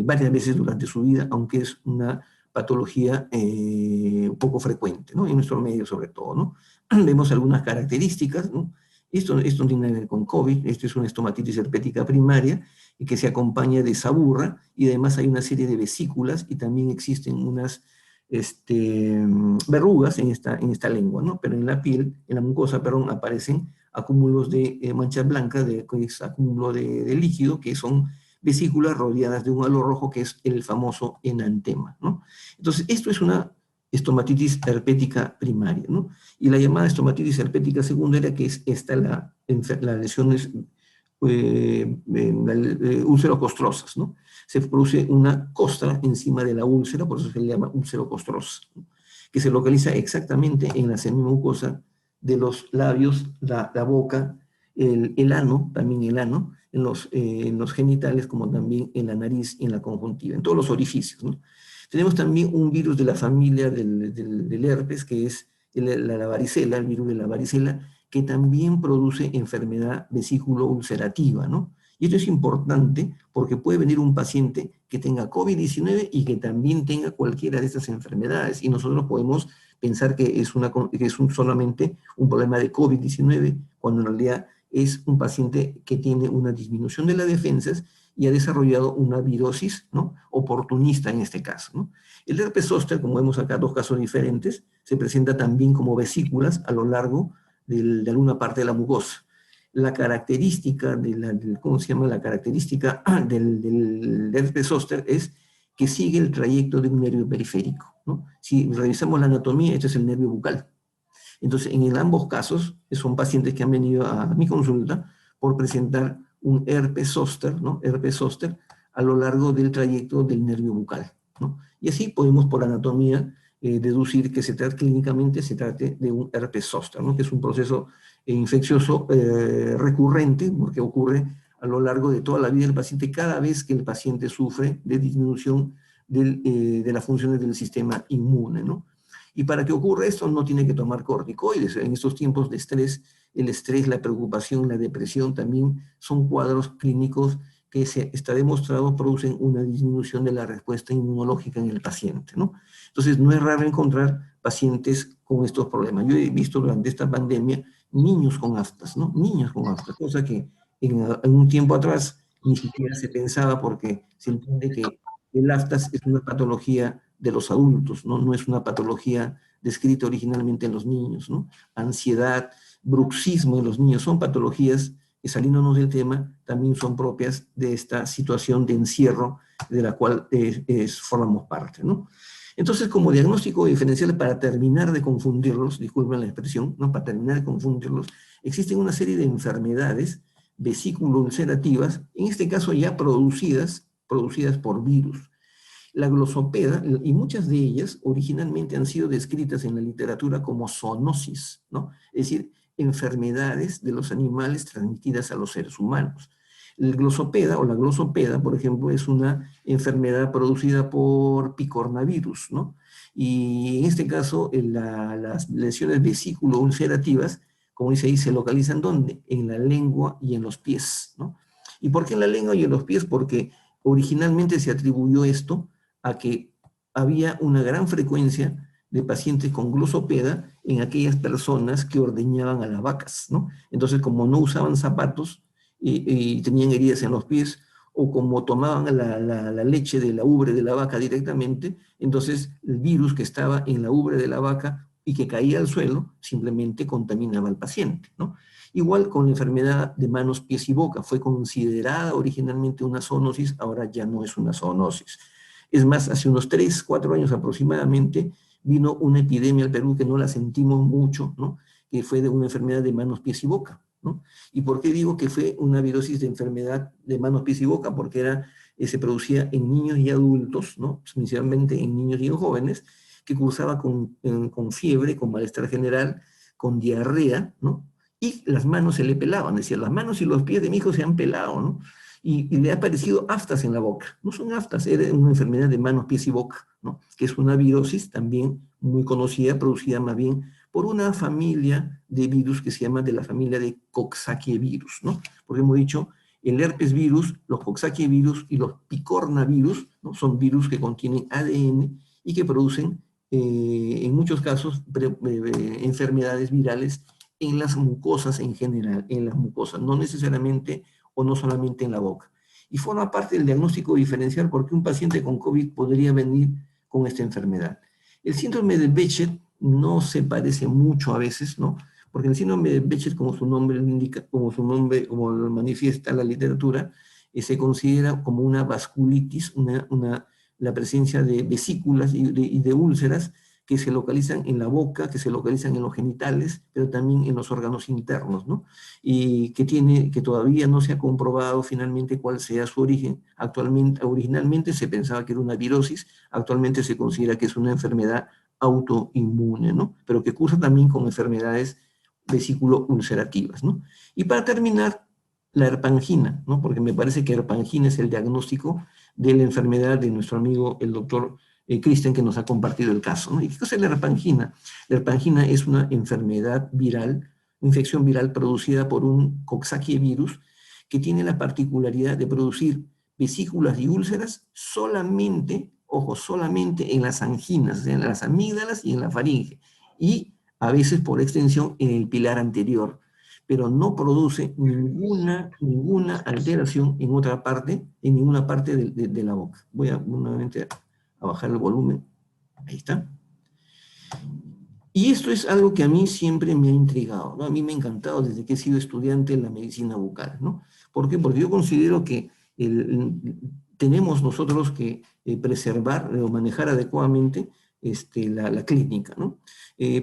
Varias veces durante su vida, aunque es una patología un poco frecuente, ¿no? En nuestro medio sobre todo, ¿no? Vemos algunas características, ¿no? Esto no tiene nada que ver con COVID, esto es una estomatitis herpética primaria y que se acompaña de saburra, y además hay una serie de vesículas y también existen unas verrugas en esta lengua, ¿no? Pero en la piel, en la mucosa, perdón, aparecen acúmulos de manchas blancas, que es acúmulo de líquido, que son vesículas rodeadas de un halo rojo, que es el famoso enantema, ¿no? Entonces, esto es una estomatitis herpética primaria, ¿no? Y la llamada estomatitis herpética secundaria, que es la lesión úlcerocostrosas, ¿no? Se produce una costra encima de la úlcera, por eso se le llama úlcerocostrosa, ¿no? Que se localiza exactamente en la semimucosa de los labios, la boca, el ano, también el ano, en los genitales, como también en la nariz y en la conjuntiva, en todos los orificios, ¿no? Tenemos también un virus de la familia del herpes, que es la varicela, el virus de la varicela, que también produce enfermedad vesículo-ulcerativa, ¿no? Y esto es importante porque puede venir un paciente que tenga COVID-19 y que también tenga cualquiera de estas enfermedades, y nosotros podemos pensar que es solamente un problema de COVID-19, cuando en realidad es un paciente que tiene una disminución de las defensas y ha desarrollado una virosis, ¿no? Oportunista en este caso, ¿no? El herpes zóster, como vemos acá, dos casos diferentes, se presenta también como vesículas a lo largo de alguna parte de la mucosa. La característica ¿cómo se llama? La característica del herpes zóster es que sigue el trayecto de un nervio periférico, ¿no? Si revisamos la anatomía, este es el nervio bucal. Entonces, en ambos casos, son pacientes que han venido a mi consulta por presentar un herpes zóster, ¿no? Herpes zóster a lo largo del trayecto del nervio bucal, ¿no? Y así podemos, por anatomía, deducir que clínicamente se trate de un herpes zóster, ¿no? Que es un proceso infeccioso recurrente, porque ocurre a lo largo de toda la vida del paciente, cada vez que el paciente sufre de disminución de las funciones del sistema inmune, ¿no? Y para que ocurra esto no tiene que tomar corticoides. En estos tiempos de estrés, el estrés, la preocupación, la depresión también son cuadros clínicos que está demostrado producen una disminución de la respuesta inmunológica en el paciente, ¿no? Entonces, no es raro encontrar pacientes con estos problemas. Yo he visto durante esta pandemia niños con aftas, ¿no? Niños con aftas, cosa que en un tiempo atrás ni siquiera se pensaba, porque se entiende que el aftas es una patología de los adultos, ¿no? No es una patología descrita originalmente en los niños, ¿no? Ansiedad, bruxismo en los niños son patologías que, saliéndonos del tema, también son propias de esta situación de encierro de la cual formamos parte, ¿no? Entonces, como diagnóstico diferencial, para terminar de confundirlos, disculpen la expresión, ¿no? Para terminar de confundirlos, existen una serie de enfermedades vesículo-ulcerativas, en este caso ya producidas por virus. La glosopeda, y muchas de ellas originalmente han sido descritas en la literatura como zoonosis, ¿no? Es decir, enfermedades de los animales transmitidas a los seres humanos. El glosopeda o la glosopeda, por ejemplo, es una enfermedad producida por picornavirus, ¿no? Y en este caso, las lesiones vesículo-ulcerativas, como dice ahí, se localizan ¿dónde? En la lengua y en los pies, ¿no? ¿Y por qué en la lengua y en los pies? Porque originalmente se atribuyó esto a que había una gran frecuencia de pacientes con glosopeda en aquellas personas que ordeñaban a las vacas, ¿no? Entonces, como no usaban zapatos y tenían heridas en los pies, o como tomaban la leche de la ubre de la vaca directamente, entonces el virus que estaba en la ubre de la vaca y que caía al suelo, simplemente contaminaba al paciente, ¿no? Igual con la enfermedad de manos, pies y boca, fue considerada originalmente una zoonosis, ahora ya no es una zoonosis. Es más, hace unos 3, 4 años aproximadamente, vino una epidemia al Perú que no la sentimos mucho, ¿no? Que fue de una enfermedad de manos, pies y boca, ¿no? ¿Y por qué digo que fue una virosis de enfermedad de manos, pies y boca? Porque se producía en niños y adultos, ¿no? Principalmente en niños y en jóvenes, que cursaba con fiebre, con malestar general, con diarrea, ¿no? Y las manos se le pelaban, decía, las manos y los pies de mi hijo se han pelado, ¿no? Y le ha aparecido aftas en la boca. No son aftas, era una enfermedad de manos, pies y boca, ¿no? Que es una virosis también muy conocida, producida más bien por una familia de virus que se llama de la familia de Coxsackie virus, ¿no? Porque hemos dicho, el herpes virus, los Coxsackie virus y los picornavirus, ¿no? Son virus que contienen ADN y que producen, en muchos casos, enfermedades virales en las mucosas en general, en las mucosas, no necesariamente o no solamente en la boca. Y forma parte del diagnóstico diferencial porque un paciente con COVID podría venir con esta enfermedad. El síndrome de Behçet no se parece mucho a veces, ¿no? Porque el síndrome de Behçet, como su nombre indica, como lo manifiesta la literatura, se considera como una vasculitis, la presencia de vesículas y de úlceras que se localizan en la boca, que se localizan en los genitales, pero también en los órganos internos, ¿no? Y que todavía no se ha comprobado finalmente cuál sea su origen. Originalmente se pensaba que era una virosis, actualmente se considera que es una enfermedad autoinmune, ¿no? Pero que cursa también con enfermedades vesículo-ulcerativas, ¿no? Y para terminar, la herpangina, ¿no? Porque me parece que herpangina es el diagnóstico de la enfermedad de nuestro amigo, el doctor Cristian, que nos ha compartido el caso, ¿no? ¿Y qué cosa es la herpangina? La herpangina es una enfermedad viral, infección viral producida por un Coxsackie virus que tiene la particularidad de producir vesículas y úlceras solamente, ojo, solamente en las anginas, en las amígdalas y en la faringe, y a veces por extensión en el pilar anterior, pero no produce ninguna alteración en otra parte, en ninguna parte de la boca. Voy a nuevamente a bajar el volumen. Ahí está. Y esto es algo que a mí siempre me ha intrigado, ¿no? A mí me ha encantado desde que he sido estudiante en la medicina bucal, ¿no? ¿Por qué? Porque yo considero que tenemos nosotros que preservar o manejar adecuadamente la clínica, ¿no?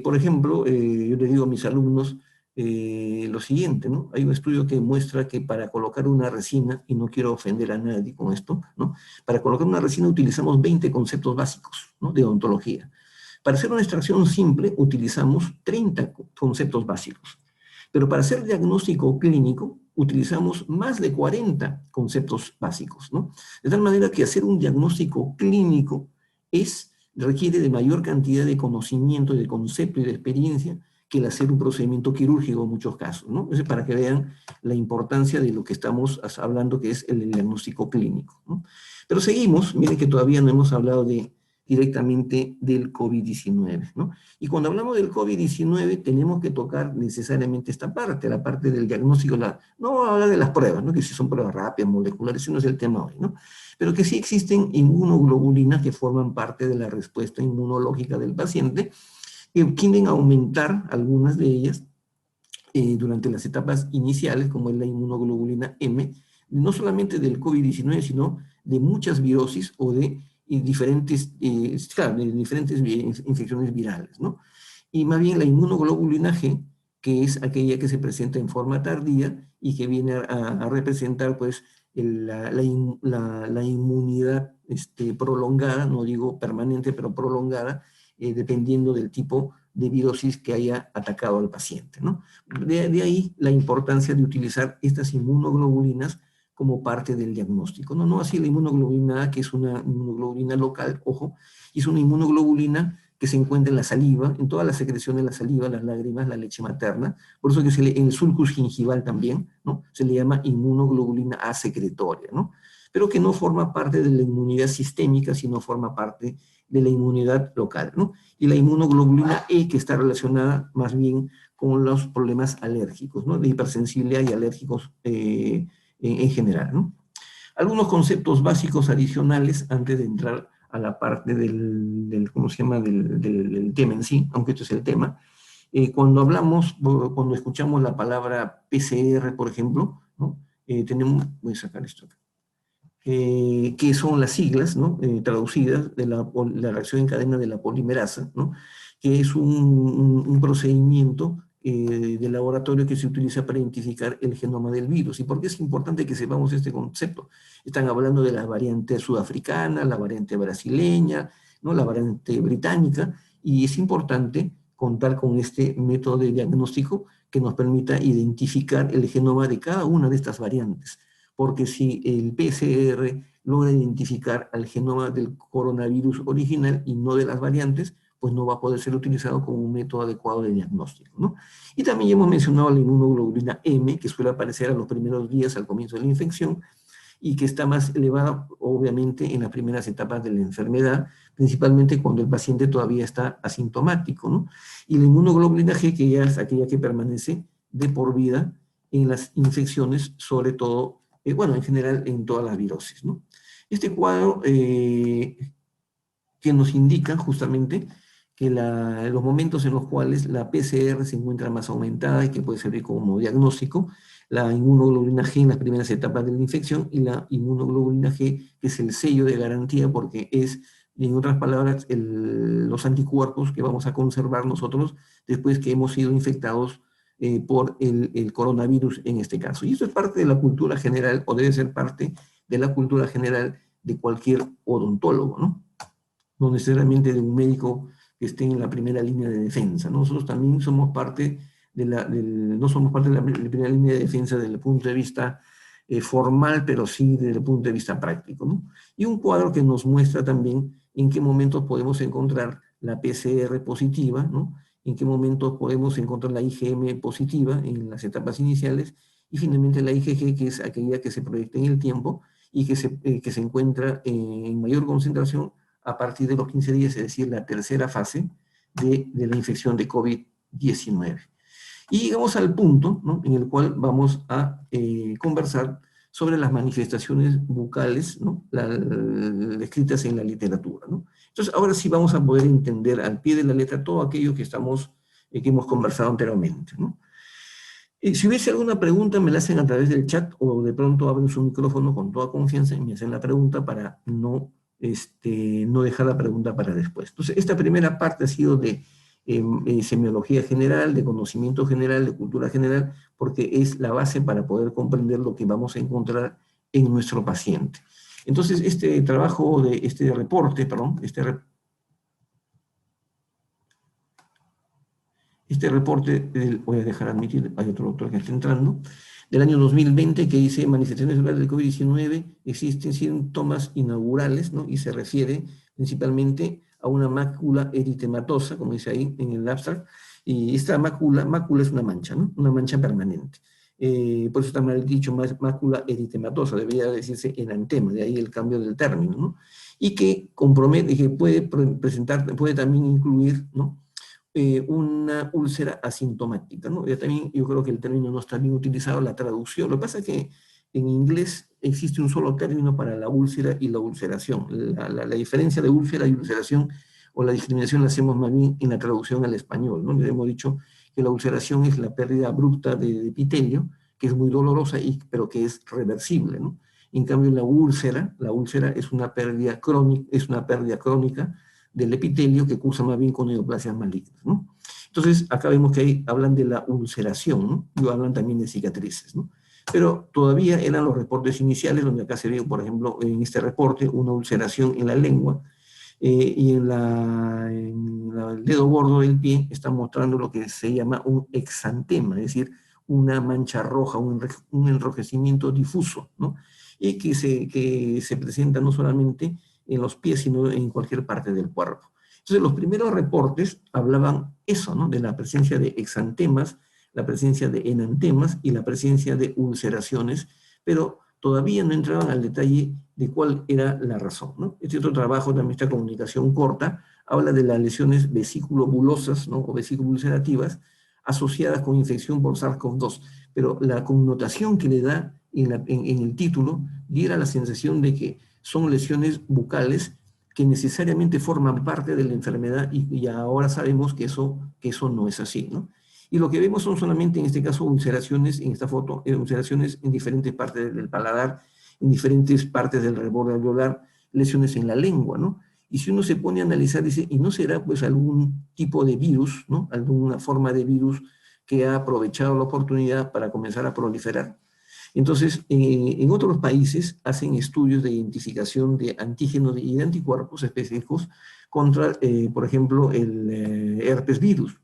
Por ejemplo, yo le digo a mis alumnos lo siguiente, ¿no? Hay un estudio que muestra que para colocar una resina, y no quiero ofender a nadie con esto, ¿no? Para colocar una resina utilizamos 20 conceptos básicos, ¿no? De odontología. Para hacer una extracción simple utilizamos 30 conceptos básicos, pero para hacer diagnóstico clínico utilizamos más de 40 conceptos básicos, ¿no? De tal manera que hacer un diagnóstico clínico requiere de mayor cantidad de conocimiento, de concepto y de experiencia que el hacer un procedimiento quirúrgico en muchos casos, ¿no? Entonces, para que vean la importancia de lo que estamos hablando, que es el diagnóstico clínico, ¿no? Pero seguimos, miren que todavía no hemos hablado directamente del COVID-19, ¿no? Y cuando hablamos del COVID-19 tenemos que tocar necesariamente esta parte, la parte del diagnóstico, no hablar de las pruebas, ¿no? Que si son pruebas rápidas, moleculares, ese no es el tema hoy, ¿no? Pero que sí existen inmunoglobulinas que forman parte de la respuesta inmunológica del paciente, que tienden a aumentar algunas de ellas durante las etapas iniciales, como es la inmunoglobulina M, no solamente del COVID-19, sino de muchas virosis o de diferentes infecciones virales, ¿no? Y más bien la inmunoglobulina G, que es aquella que se presenta en forma tardía y que viene a representar, pues, la inmunidad prolongada, no digo permanente, pero prolongada, dependiendo del tipo de virosis que haya atacado al paciente, ¿no? De ahí la importancia de utilizar estas inmunoglobulinas como parte del diagnóstico, ¿no? No así la inmunoglobulina A, que es una inmunoglobulina local, ojo, y es una inmunoglobulina que se encuentra en la saliva, en todas las secreciones de la saliva, las lágrimas, la leche materna, por eso que en el sulcus gingival también, ¿no? Se le llama inmunoglobulina A secretoria, ¿no? Pero que no forma parte de la inmunidad sistémica, sino forma parte de la inmunidad local, ¿no? Y la inmunoglobulina E, que está relacionada más bien con los problemas alérgicos, ¿no? De hipersensibilidad y alérgicos en general, ¿no? Algunos conceptos básicos adicionales antes de entrar a la parte ¿cómo se llama?, del tema en sí, aunque esto es el tema. Cuando escuchamos la palabra PCR, por ejemplo, ¿no? Voy a sacar esto acá, que son las siglas, ¿no? Traducidas de la reacción en cadena de la polimerasa, ¿no? Que es un procedimiento de laboratorio que se utiliza para identificar el genoma del virus. ¿Y por qué es importante que sepamos este concepto? Están hablando de la variante sudafricana, la variante brasileña, ¿no? La variante británica, y es importante contar con este método de diagnóstico que nos permita identificar el genoma de cada una de estas variantes. Porque si el PCR logra identificar al genoma del coronavirus original y no de las variantes, pues no va a poder ser utilizado como un método adecuado de diagnóstico, ¿no? Y también hemos mencionado la inmunoglobulina M, que suele aparecer a los primeros días al comienzo de la infección, y que está más elevada, obviamente, en las primeras etapas de la enfermedad, principalmente cuando el paciente todavía está asintomático, ¿no? Y la inmunoglobulina G, que ya es aquella que permanece de por vida en las infecciones, sobre todo, bueno, en general en todas las virosis, ¿no? Este cuadro que nos indica justamente que los momentos en los cuales la PCR se encuentra más aumentada y que puede servir como diagnóstico, la inmunoglobulina G en las primeras etapas de la infección y la inmunoglobulina G, que es el sello de garantía porque es, en otras palabras, los anticuerpos que vamos a conservar nosotros después que hemos sido infectados por el coronavirus en este caso. Y eso es parte de la cultura general, o debe ser parte de la cultura general de cualquier odontólogo, ¿no? No necesariamente de un médico que esté en la primera línea de defensa. Nosotros también somos parte no somos parte de la primera línea de defensa desde el punto de vista formal, pero sí desde el punto de vista práctico, ¿no? Y un cuadro que nos muestra también en qué momentos podemos encontrar la PCR positiva, ¿no? En qué momentos podemos encontrar la IgM positiva en las etapas iniciales, y finalmente la IgG, que es aquella que se proyecta en el tiempo y que se encuentra en mayor concentración a partir de los 15 días, es decir, la tercera fase de la infección de COVID-19. Y llegamos al punto, ¿no?, en el cual vamos a conversar sobre las manifestaciones bucales, ¿no?, descritas en la literatura, ¿no? Entonces, ahora sí vamos a poder entender al pie de la letra todo aquello que hemos conversado anteriormente, ¿no? Si hubiese alguna pregunta, me la hacen a través del chat o de pronto abren su micrófono con toda confianza y me hacen la pregunta para no dejar la pregunta para después. Entonces, esta primera parte ha sido de semiología general, de conocimiento general, de cultura general, porque es la base para poder comprender lo que vamos a encontrar en nuestro paciente. Entonces, este reporte, voy a dejar admitir, hay otro doctor que está entrando, del año 2020, que dice manifestaciones virales del COVID-19, existen síntomas inaugurales, ¿no? Y se refiere principalmente a una mácula eritematosa, como dice ahí en el abstract, y esta mácula es una mancha, ¿no? Una mancha permanente. Por eso está mal dicho mácula eritematosa, debería decirse enantema, de ahí el cambio del término, ¿no? Y que compromete, que puede también incluir, ¿no?, una úlcera asintomática, ¿no? Yo creo que el término no está bien utilizado, la traducción. Lo que pasa es que en inglés existe un solo término para la úlcera y la ulceración. La diferencia de úlcera y ulceración, o la discriminación, la hacemos más bien en la traducción al español, ¿no? Le hemos dicho que la ulceración es la pérdida abrupta de epitelio, que es muy dolorosa, pero que es reversible, ¿no? En cambio, la úlcera es una pérdida crónica del epitelio que cursa más bien con neoplasias malignas, ¿no? Entonces, acá vemos que ahí hablan de la ulceración, ¿no? Y hablan también de cicatrices, ¿no? Pero todavía eran los reportes iniciales, donde acá se ve, por ejemplo, en este reporte, una ulceración en la lengua, y en el dedo gordo del pie está mostrando lo que se llama un exantema, es decir, una mancha roja, un enrojecimiento difuso, ¿no? Y que se presenta no solamente en los pies, sino en cualquier parte del cuerpo. Entonces, los primeros reportes hablaban eso, ¿no?, de la presencia de exantemas, la presencia de enantemas y la presencia de ulceraciones, pero todavía no entraban al detalle de cuál era la razón, ¿no? Este otro trabajo, también esta comunicación corta, habla de las lesiones vesículo-bulosas, ¿no? O vesículo-ulcerativas asociadas con infección por SARS-CoV-2, pero la connotación que le da en el título diera la sensación de que son lesiones bucales que necesariamente forman parte de la enfermedad y ahora sabemos que eso no es así, ¿no? Y lo que vemos son solamente, en este caso, ulceraciones, en esta foto, ulceraciones en diferentes partes del paladar, en diferentes partes del reborde alveolar, lesiones en la lengua, ¿no? Y si uno se pone a analizar, dice, ¿y no será pues algún tipo de virus, ¿no? Alguna forma de virus que ha aprovechado la oportunidad para comenzar a proliferar? Entonces, en otros países hacen estudios de identificación de antígenos y de anticuerpos específicos contra, por ejemplo, el herpes virus,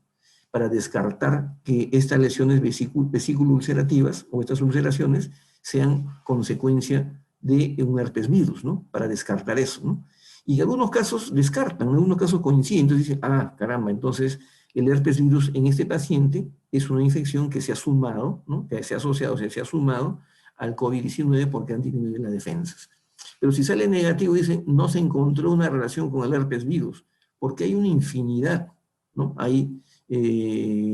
para descartar que estas lesiones vesículo-ulcerativas o estas ulceraciones sean consecuencia de un herpes virus, ¿no? Para descartar eso, ¿no? Y en algunos casos descartan, en algunos casos coinciden, entonces dicen, ah, caramba, entonces el herpes virus en este paciente es una infección que se ha sumado, ¿no? Que se ha asociado, se ha sumado al COVID-19 porque han disminuido las defensas. Pero si sale negativo, dicen, no se encontró una relación con el herpes virus, porque hay una infinidad, ¿no? Hay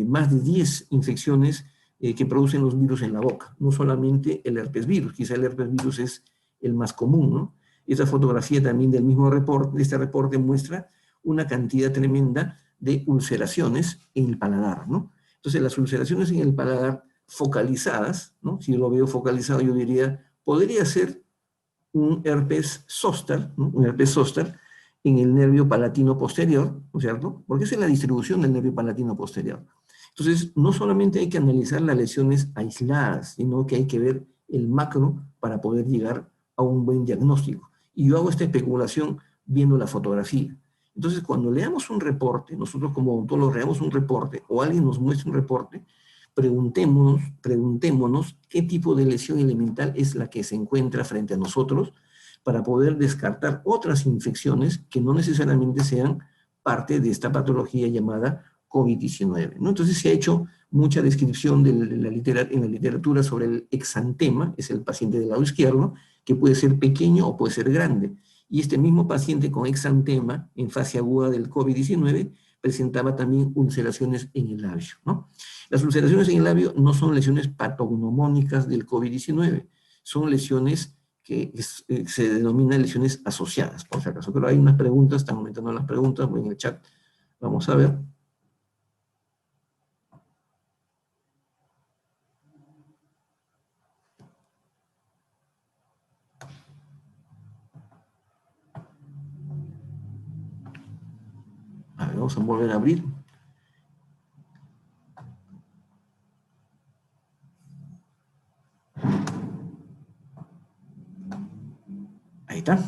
más de 10 infecciones que producen los virus en la boca, no solamente el herpes virus, quizá el herpes virus es el más común, ¿no? Esta fotografía también del mismo reporte, de este reporte muestra una cantidad tremenda de ulceraciones en el paladar, ¿no? Entonces, las ulceraciones en el paladar focalizadas, ¿no? Si yo lo veo focalizado, yo diría, podría ser un herpes zóster, ¿no? Un herpes zóster en el nervio palatino posterior, ¿no es cierto? Porque esa es la distribución del nervio palatino posterior. Entonces, no solamente hay que analizar las lesiones aisladas, sino que hay que ver el macro para poder llegar a un buen diagnóstico. Y yo hago esta especulación viendo la fotografía. Entonces, cuando leamos un reporte, nosotros como odontólogos leamos un reporte o alguien nos muestra un reporte, preguntémonos qué tipo de lesión elemental es la que se encuentra frente a nosotros para poder descartar otras infecciones que no necesariamente sean parte de esta patología llamada COVID-19, ¿no? Entonces se ha hecho mucha descripción en la literatura sobre el exantema, es el paciente del lado izquierdo, que puede ser pequeño o puede ser grande. Y este mismo paciente con exantema en fase aguda del COVID-19 presentaba también ulceraciones en el labio, ¿no? Las ulceraciones en el labio no son lesiones patognomónicas del COVID-19, son lesiones que se denominan lesiones asociadas, por si acaso. Pero hay unas preguntas, están aumentando las preguntas, voy en el chat, vamos a ver. A ver, vamos a volver a abrir. Ahí está.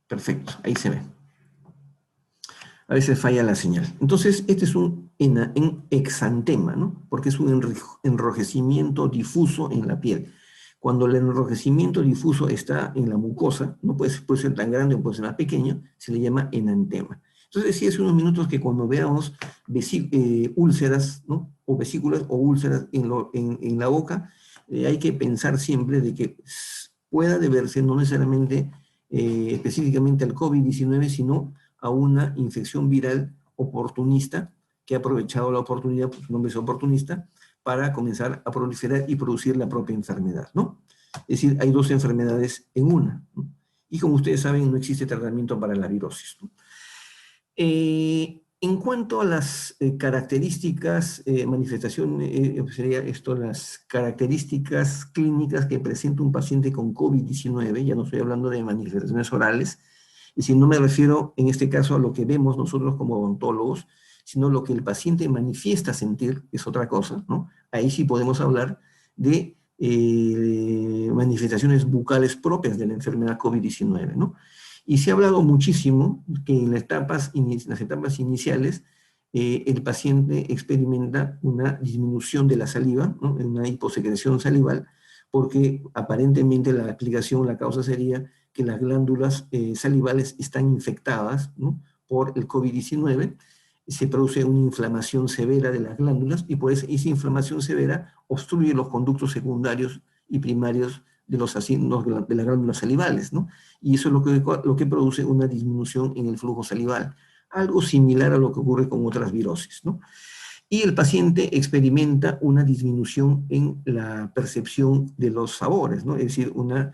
Perfecto, ahí se ve. A veces falla la señal. Entonces, este es un exantema, ¿no? Porque es un enrojecimiento difuso en la piel. Cuando el enrojecimiento difuso está en la mucosa, no puede ser tan grande o puede ser más pequeño, se le llama enantema. Entonces decía hace unos minutos que cuando veamos úlceras, ¿no? O vesículas o úlceras en la boca, hay que pensar siempre de que pueda deberse no necesariamente específicamente al COVID-19, sino a una infección viral oportunista que ha aprovechado la oportunidad, pues su nombre es oportunista, para comenzar a proliferar y producir la propia enfermedad, ¿no? Es decir, hay dos enfermedades en una, ¿no? Y como ustedes saben, no existe tratamiento para la virosis, ¿no? En cuanto a las características, sería esto, las características clínicas que presenta un paciente con COVID-19, ya no estoy hablando de manifestaciones orales, y si no me refiero en este caso a lo que vemos nosotros como odontólogos, sino lo que el paciente manifiesta sentir, es otra cosa, ¿no? Ahí sí podemos hablar de manifestaciones bucales propias de la enfermedad COVID-19, ¿no? Y se ha hablado muchísimo que en las etapas iniciales el paciente experimenta una disminución de la saliva, ¿no? Una hiposecreción salival, porque aparentemente la explicación, la causa sería que las glándulas salivales están infectadas, ¿no? Por el COVID-19, se produce una inflamación severa de las glándulas y por esa inflamación severa obstruye los conductos secundarios y primarios de los asientos de las glándulas salivales, ¿no? Y eso es lo que produce una disminución en el flujo salival, algo similar a lo que ocurre con otras virosis, ¿no? Y el paciente experimenta una disminución en la percepción de los sabores, ¿no? Es decir, una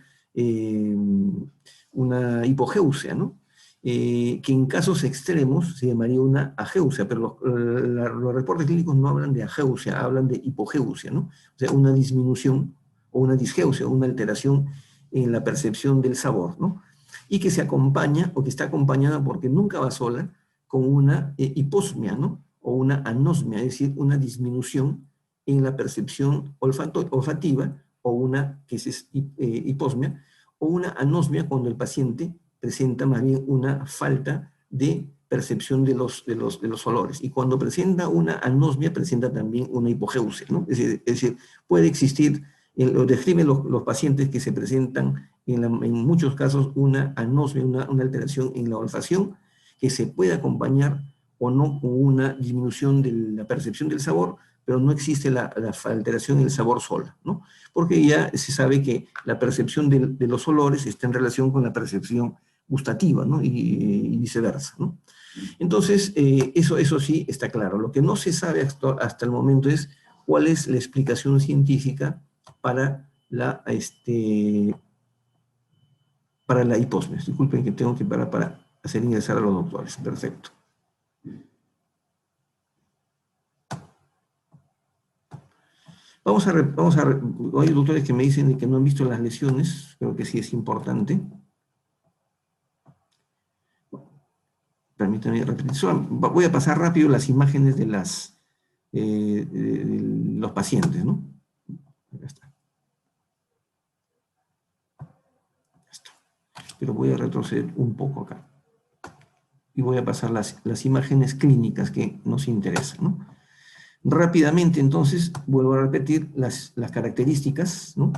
hipogeusia, ¿no? Que en casos extremos se llamaría una ageusia, pero los reportes clínicos no hablan de ageusia, hablan de hipogeusia, ¿no? O sea, una disminución o una disgeusia, una alteración en la percepción del sabor, ¿no? Y que se acompaña, o que está acompañada porque nunca va sola, con una hiposmia, ¿no? O una anosmia, es decir, una disminución en la percepción olfativa, o una, que es hiposmia, o una anosmia cuando el paciente presenta más bien una falta de percepción de los olores. Y cuando presenta una anosmia, presenta también una hipogeusia, ¿no? Es decir, puede existir, lo describen los pacientes que se presentan en muchos casos una anosmia, una alteración en la olfacción, que se puede acompañar o no con una disminución de la percepción del sabor, pero no existe la alteración en el sabor sola, ¿no? Porque ya se sabe que la percepción de los olores está en relación con la percepción gustativa, ¿no? Y viceversa, ¿no? Entonces, eso sí está claro. Lo que no se sabe hasta el momento es cuál es la explicación científica para para la hiposmia. Disculpen que tengo que parar para hacer ingresar a los doctores. Perfecto. Hay doctores que me dicen que no han visto las lesiones, creo que sí es importante. Permítanme repetir. Voy a pasar rápido las imágenes de los pacientes, ¿no? Ya está. Pero voy a retroceder un poco acá. Y voy a pasar las imágenes clínicas que nos interesan, ¿no? Rápidamente, entonces, vuelvo a repetir las características, ¿no?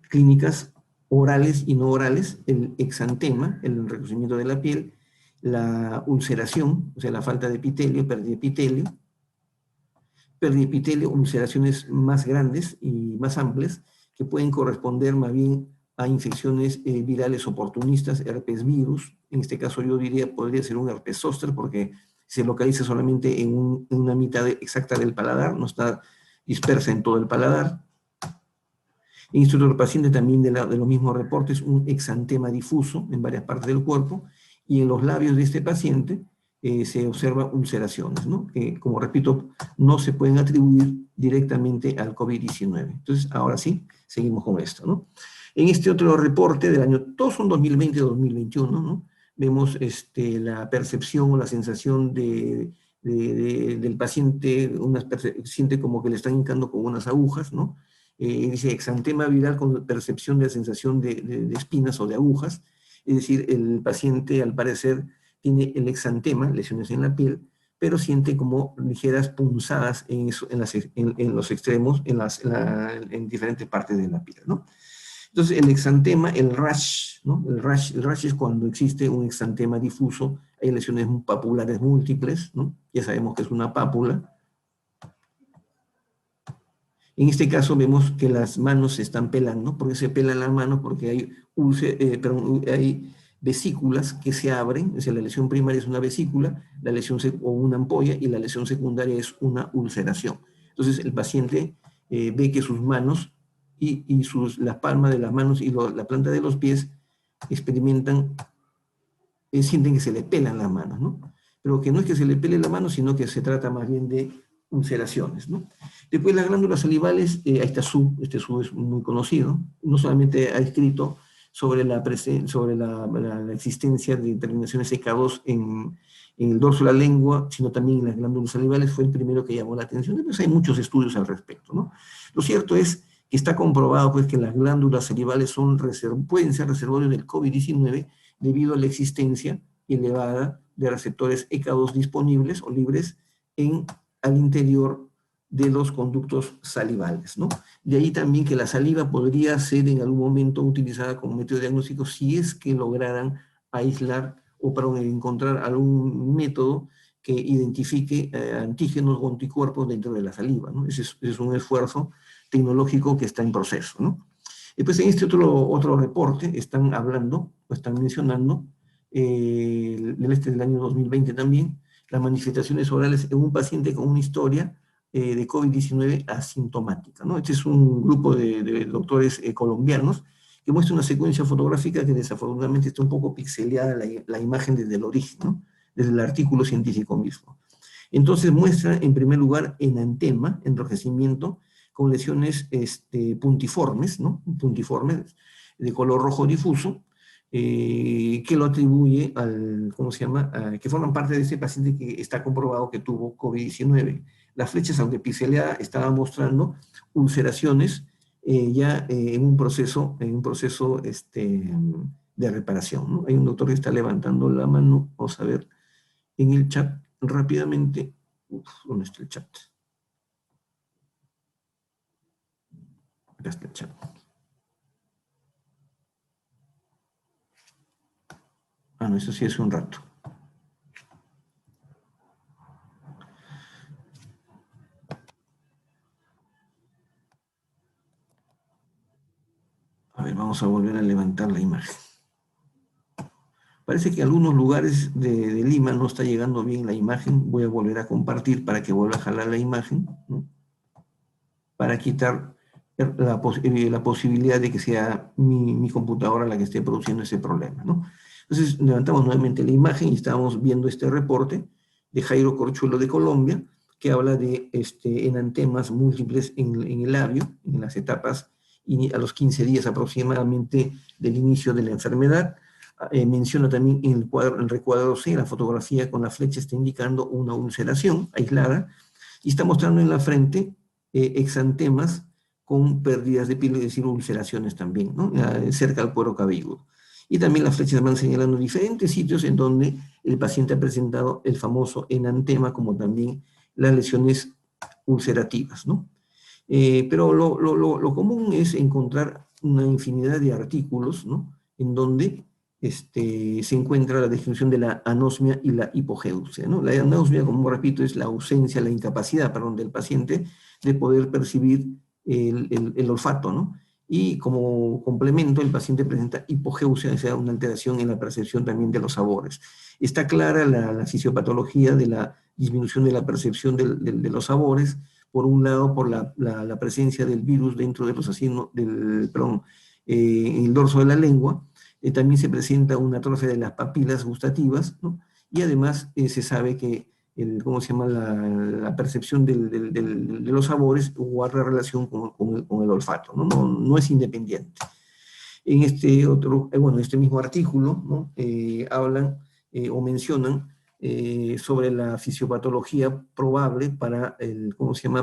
Clínicas orales y no orales, el exantema, el enrojecimiento de la piel, la ulceración, o sea, la falta de epitelio, pérdida de epitelio, ulceraciones más grandes y más amplias, que pueden corresponder más bien a infecciones virales oportunistas, herpes virus. En este caso yo diría, podría ser un herpes zóster, porque se localiza solamente en una mitad exacta del paladar, no está dispersa en todo el paladar. En este otro paciente también de los mismos reportes, un exantema difuso en varias partes del cuerpo, y en los labios de este paciente se observa ulceraciones, ¿no? Que, como repito, no se pueden atribuir directamente al COVID-19. Entonces, ahora sí, seguimos con esto, ¿no? En este otro reporte del año, todos son 2020-2021, ¿no? Vemos la percepción o la sensación del paciente, siente como que le están hincando con unas agujas, ¿no? Dice exantema viral con percepción de la sensación de espinas o de agujas, es decir, el paciente al parecer tiene el exantema, lesiones en la piel, pero siente como ligeras punzadas en los extremos, en diferentes partes de la piel, ¿no? Entonces, el exantema, el rash, ¿no? El rash es cuando existe un exantema difuso, hay lesiones papulares múltiples, ¿no? Ya sabemos que es una pápula. En este caso vemos que las manos se están pelando. ¿Por qué se pelan las manos? Porque hay vesículas que se abren, o sea, la lesión primaria es una vesícula, o una ampolla, y la lesión secundaria es una ulceración. Entonces el paciente ve que sus manos y las palmas de las manos y la planta de los pies experimentan, sienten que se le pelan las manos, ¿no? Pero que no es que se le pele la mano, sino que se trata más bien de ulceraciones, ¿no? Después las glándulas salivales, ahí está este Su es muy conocido, no solamente ha escrito sobre la existencia de terminaciones EK2 en el dorso de la lengua, sino también en las glándulas salivales, fue el primero que llamó la atención. Después hay muchos estudios al respecto, ¿no? Lo cierto es que está comprobado pues, que las glándulas salivales pueden ser reservorios del COVID-19 debido a la existencia elevada de receptores EK2 disponibles o libres al interior de los conductos salivales, ¿no? De ahí también que la saliva podría ser en algún momento utilizada como método diagnóstico si es que lograran aislar o para encontrar algún método que identifique antígenos o anticuerpos dentro de la saliva, ¿no? Ese es un esfuerzo tecnológico que está en proceso, ¿no? Después en este otro reporte están hablando, o están mencionando, este del año 2020 también, las manifestaciones orales en un paciente con una historia de COVID-19 asintomática, ¿no? Este es un grupo de doctores colombianos que muestra una secuencia fotográfica que desafortunadamente está un poco pixeleada la imagen desde el origen, ¿no? Desde el artículo científico mismo. Entonces muestra en primer lugar enantema, enrojecimiento, con lesiones puntiformes, ¿no? Puntiformes, de color rojo difuso, que lo atribuye al, ¿cómo se llama? Que forman parte de ese paciente que está comprobado que tuvo COVID-19. Las flechas, aunque pixeleadas, estaban mostrando ulceraciones ya en un proceso de reparación, ¿no? Hay un doctor que está levantando la mano, vamos a ver en el chat rápidamente. Uf, ¿dónde está el chat? Acá está el chat. Ah, no, eso sí es un rato. A ver, vamos a volver a levantar la imagen. Parece que en algunos lugares de Lima no está llegando bien la imagen. Voy a volver a compartir para que vuelva a jalar la imagen, ¿no? Para quitar la posibilidad de que sea mi computadora la que esté produciendo ese problema, ¿no? Entonces levantamos nuevamente la imagen y estamos viendo este reporte de Jairo Corchuelo de Colombia, que habla de enantemas múltiples en el labio, en las etapas, y a los 15 días aproximadamente del inicio de la enfermedad. Menciona también en el recuadro C, la fotografía con la flecha está indicando una ulceración aislada, y está mostrando en la frente exantemas con pérdidas de piel, es decir, ulceraciones también, ¿no? Cerca al cuero cabelludo. Y también las flechas van señalando diferentes sitios en donde el paciente ha presentado el famoso enantema, como también las lesiones ulcerativas, ¿no? Pero lo común es encontrar una infinidad de artículos, ¿no? En donde se encuentra la descripción de la anosmia y la hipogeusia, ¿no? La anosmia, como repito, es la ausencia, la incapacidad, perdón, del paciente de poder percibir el olfato, ¿no? Y como complemento, el paciente presenta hipogeusia, o sea, una alteración en la percepción también de los sabores. Está clara la fisiopatología de la disminución de la percepción de los sabores, por un lado, por la presencia del virus dentro de los en el dorso de la lengua. También se presenta una atrofia de las papilas gustativas, ¿no? Y además se sabe que ¿cómo se llama? La percepción de los sabores guarda relación con el olfato, ¿no? No es independiente. En este mismo artículo, ¿no? Hablan o mencionan sobre la fisiopatología probable para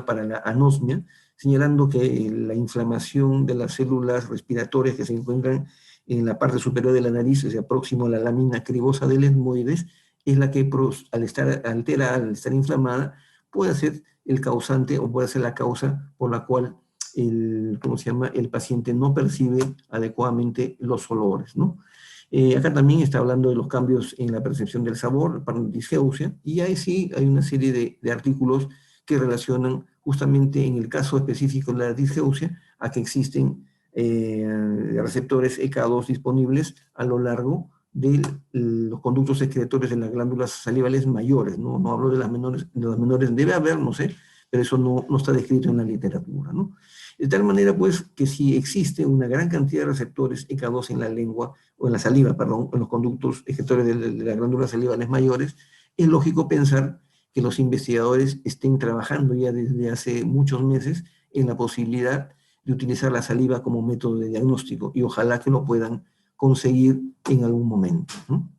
para la anosmia, señalando que la inflamación de las células respiratorias que se encuentran en la parte superior de la nariz, o sea, próximo a la lámina cribosa del etmoides, es la que al estar inflamada, puede ser el causante o puede ser la causa por la cual el paciente no percibe adecuadamente los olores, ¿no? Acá también está hablando de los cambios en la percepción del sabor, para disgeusia, y ahí sí hay una serie de artículos que relacionan justamente en el caso específico de la disgeusia a que existen receptores EK2 disponibles a lo largo de los conductos secretorios de las glándulas salivales mayores, ¿no? No hablo de las menores debe haber, no sé, pero eso no está descrito en la literatura, ¿no? De tal manera, pues, que si existe una gran cantidad de receptores EK2 en la lengua, o en la saliva, perdón, en los conductos excretores de las glándulas salivales mayores, es lógico pensar que los investigadores estén trabajando ya desde hace muchos meses en la posibilidad de utilizar la saliva como método de diagnóstico, y ojalá que lo puedan conseguir en algún momento, ¿no?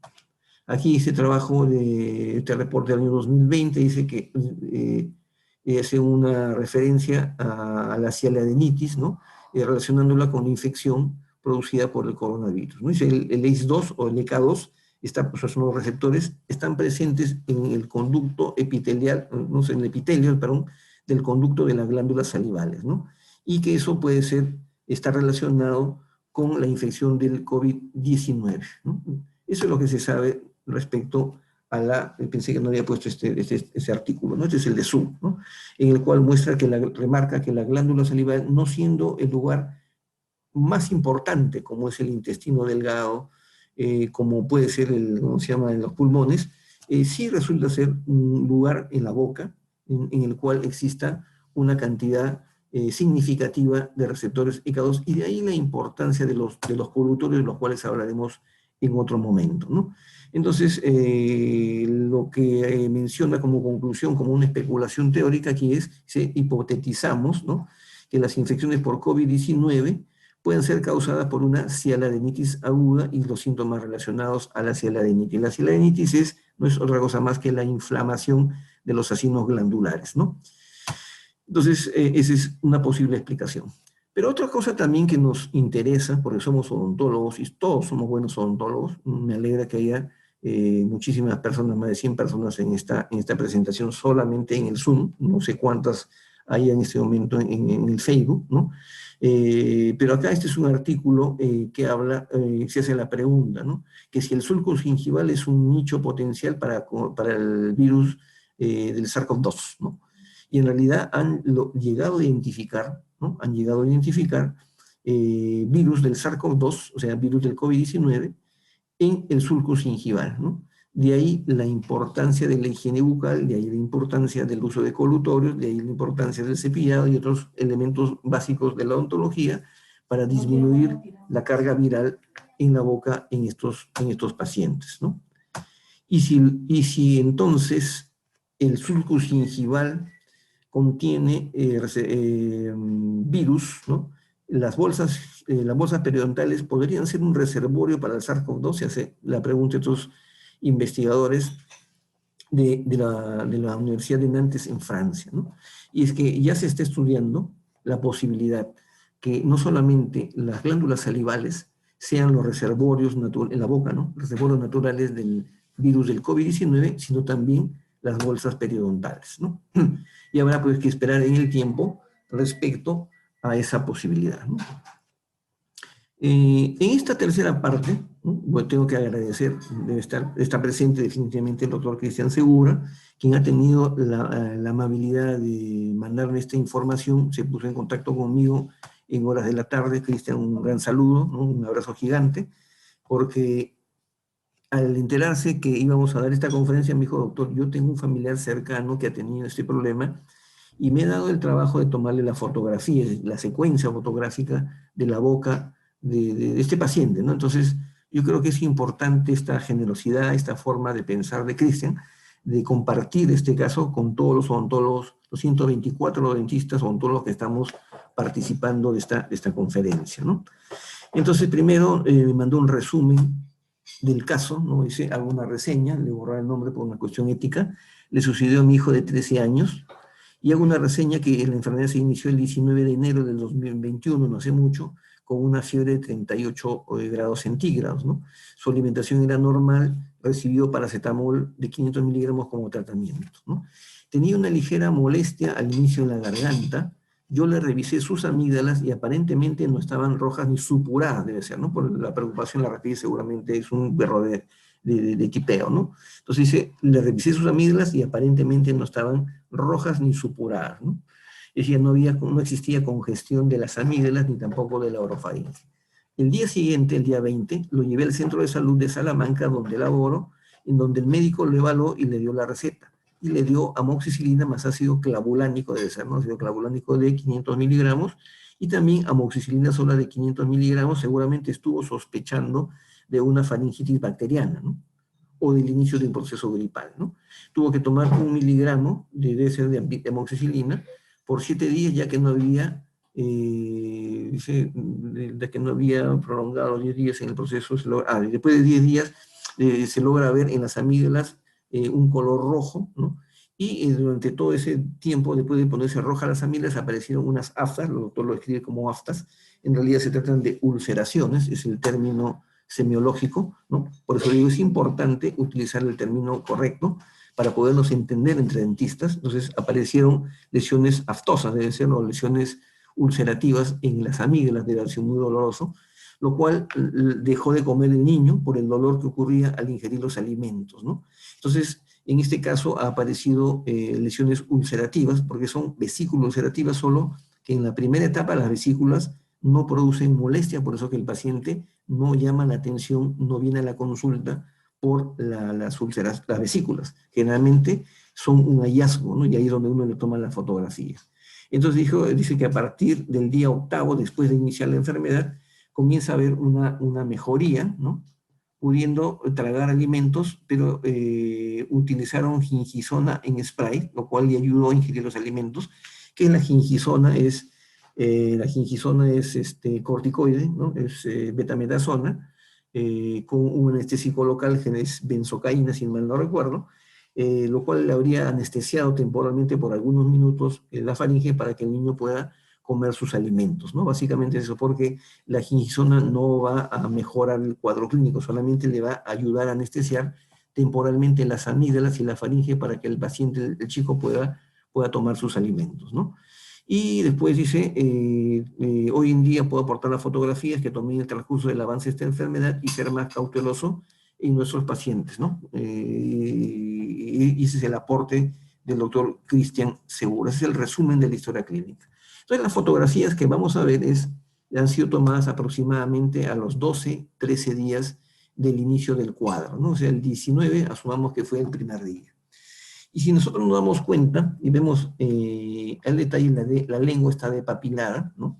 Aquí este trabajo de este reporte del año 2020 dice que hace una referencia a la cialidinitis, ¿no? Relacionándola con la infección producida por el coronavirus, ¿no? Dice el ACE2 o el EK2, son los receptores, están presentes en el conducto epitelial, no sé, en el epitelio, perdón, del conducto de las glándulas salivales, ¿no? Y que eso está relacionado con la infección del COVID-19, ¿no? Eso es lo que se sabe respecto a pensé que no había puesto este artículo, ¿no? Este es el de Su, ¿no? En el cual remarca que la glándula salival, no siendo el lugar más importante, como es el intestino delgado, como puede ser ¿cómo se llama?, en los pulmones, sí resulta ser un lugar en la boca en el cual exista una cantidad significativa de receptores ECA2, y de ahí la importancia de los polutorios, de los cuales hablaremos en otro momento, ¿no? Entonces, lo que menciona como conclusión, como una especulación teórica aquí es, hipotetizamos, ¿no?, que las infecciones por COVID-19 pueden ser causadas por una cialadenitis aguda y los síntomas relacionados a la cialadenitis. La cialadenitis no es otra cosa más que la inflamación de los acinos glandulares, ¿no? Entonces, esa es una posible explicación. Pero otra cosa también que nos interesa, porque somos odontólogos y todos somos buenos odontólogos, me alegra que haya muchísimas personas, más de 100 personas en esta presentación solamente en el Zoom, no sé cuántas hay en este momento en el Facebook, ¿no? Pero acá este es un artículo que habla, se hace la pregunta, ¿no?, que si el sulcus gingival es un nicho potencial para el virus del SARS-CoV-2, ¿no? Y en realidad han llegado a identificar, ¿no?, han llegado a identificar virus del SARS-CoV-2, o sea, virus del COVID-19, en el sulcus gingival, ¿no? De ahí la importancia de la higiene bucal, de ahí la importancia del uso de colutorios, de ahí la importancia del cepillado y otros elementos básicos de la odontología para disminuir la carga viral en la boca en estos pacientes, ¿no? Y si entonces el sulcus gingival contiene virus, ¿no?, las bolsas periodontales podrían ser un reservorio para el SARS-CoV-2, se hace la pregunta de estos investigadores de la Universidad de Nantes en Francia, ¿no? Y es que ya se está estudiando la posibilidad que no solamente las glándulas salivales sean los reservorios en la boca, ¿no?, reservorios naturales del virus del COVID-19, sino también las bolsas periodontales, ¿no? Y habrá pues que esperar en el tiempo respecto a esa posibilidad, ¿no? En esta tercera parte, ¿no?, bueno, tengo que agradecer, está presente definitivamente el doctor Cristian Segura, quien ha tenido la amabilidad de mandarme esta información, se puso en contacto conmigo en horas de la tarde. Cristian, un gran saludo, ¿no?, un abrazo gigante, porque al enterarse que íbamos a dar esta conferencia, me dijo: doctor, yo tengo un familiar cercano que ha tenido este problema, y me he dado el trabajo de tomarle la fotografía, la secuencia fotográfica de la boca de este paciente, ¿no? Entonces, yo creo que es importante esta generosidad, esta forma de pensar de Cristian, de compartir este caso con todos los odontólogos, los 124 dentistas odontólogos que estamos participando de esta conferencia, ¿no? Entonces, primero me mandó un resumen del caso, ¿no? Dice, hago una reseña, le borré el nombre por una cuestión ética, le sucedió a mi hijo de 13 años, y hago una reseña que la enfermedad se inició el 19 de enero del 2021, no hace mucho, con una fiebre de 38 grados centígrados, ¿no? Su alimentación era normal, recibió paracetamol de 500 miligramos como tratamiento, ¿no? Tenía una ligera molestia al inicio en la garganta. Yo le revisé sus amígdalas y aparentemente no estaban rojas ni supuradas, debe ser, ¿no? Por la preocupación, la rapidez seguramente es un error de tipeo, ¿no? Entonces dice, le revisé sus amígdalas y aparentemente no estaban rojas ni supuradas, ¿no? Es decir, no existía congestión de las amígdalas ni tampoco de la orofaringe. El día siguiente, el día 20, lo llevé al centro de salud de Salamanca, donde laboro, en donde el médico lo evaluó y le dio la receta. Y le dio amoxicilina más ácido clavulánico, debe ser, ¿no?, ácido clavulánico de 500 miligramos, y también amoxicilina sola de 500 miligramos. Seguramente estuvo sospechando de una faringitis bacteriana, ¿no?, o del inicio de un proceso gripal, ¿no? Tuvo que tomar 1 miligramo de amoxicilina por 7 días, ya que no había, de que no había prolongado los 10 días en el proceso. Después de 10 días se logra ver en las amígdalas un color rojo, ¿no? Y durante todo ese tiempo, después de ponerse rojas las amígdalas, aparecieron unas aftas, el doctor lo escribe como aftas, en realidad se tratan de ulceraciones, es el término semiológico, ¿no? Por eso digo, es importante utilizar el término correcto para podernos entender entre dentistas. Entonces aparecieron lesiones aftosas, debe ser, o lesiones ulcerativas en las amígdalas, debe haber sido muy doloroso, lo cual dejó de comer el niño por el dolor que ocurría al ingerir los alimentos, ¿no? Entonces, en este caso ha aparecido lesiones ulcerativas, porque son vesículas ulcerativas, solo que en la primera etapa las vesículas no producen molestia, por eso que el paciente no llama la atención, no viene a la consulta por las úlceras, las vesículas. Generalmente son un hallazgo, ¿no? Y ahí es donde uno le toma la fotografía. Entonces dice que a partir del día 8, después de iniciar la enfermedad, comienza a haber una mejoría, ¿no? Pudiendo tragar alimentos, pero utilizaron gingisona en spray, lo cual le ayudó a ingerir los alimentos, que la gingisona es corticoide, ¿no? Es betametasona, con un anestésico local que es benzocaína, si mal no recuerdo, lo cual le habría anestesiado temporalmente por algunos minutos la faringe para que el niño pueda comer sus alimentos, ¿no? Básicamente eso, porque la gingisona no va a mejorar el cuadro clínico, solamente le va a ayudar a anestesiar temporalmente las amígdalas y la faringe para que el paciente, el chico, pueda tomar sus alimentos, ¿no? Y después dice, hoy en día puedo aportar las fotografías que tomé en el transcurso del avance de esta enfermedad y ser más cauteloso en nuestros pacientes, ¿no? Y ese es el aporte del doctor Cristian Segura. Ese es el resumen de la historia clínica. Entonces, las fotografías que vamos a ver han sido tomadas aproximadamente a los 12, 13 días del inicio del cuadro, ¿no? O sea, el 19, asumamos que fue el primer día. Y si nosotros nos damos cuenta y vemos al detalle, la lengua está depapilada, ¿no?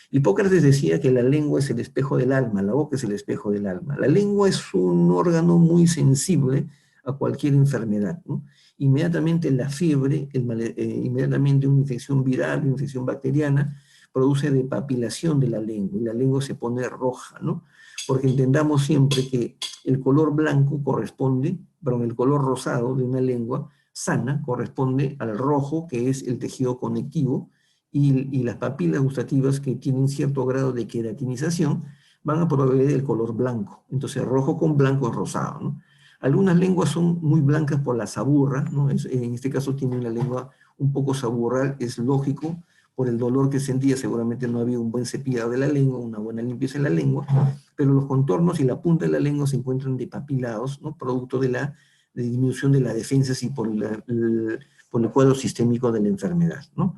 Hipócrates decía que la lengua es el espejo del alma, la boca es el espejo del alma. La lengua es un órgano muy sensible a cualquier enfermedad, ¿no? Inmediatamente la fiebre, inmediatamente una infección viral, una infección bacteriana, produce depapilación de la lengua, y la lengua se pone roja, ¿no? Porque entendamos siempre que el color blanco corresponde, perdón, el color rosado de una lengua sana corresponde al rojo, que es el tejido conectivo, y las papilas gustativas, que tienen cierto grado de queratinización, van a proveer el color blanco. Entonces, rojo con blanco es rosado, ¿no? Algunas lenguas son muy blancas por la saburra, ¿no? En este caso tiene la lengua un poco saburral, es lógico, por el dolor que sentía, seguramente no había un buen cepillado de la lengua, una buena limpieza de la lengua, pero los contornos y la punta de la lengua se encuentran depapilados, ¿no? Producto de la disminución de las defensas y por el cuadro sistémico de la enfermedad, ¿no?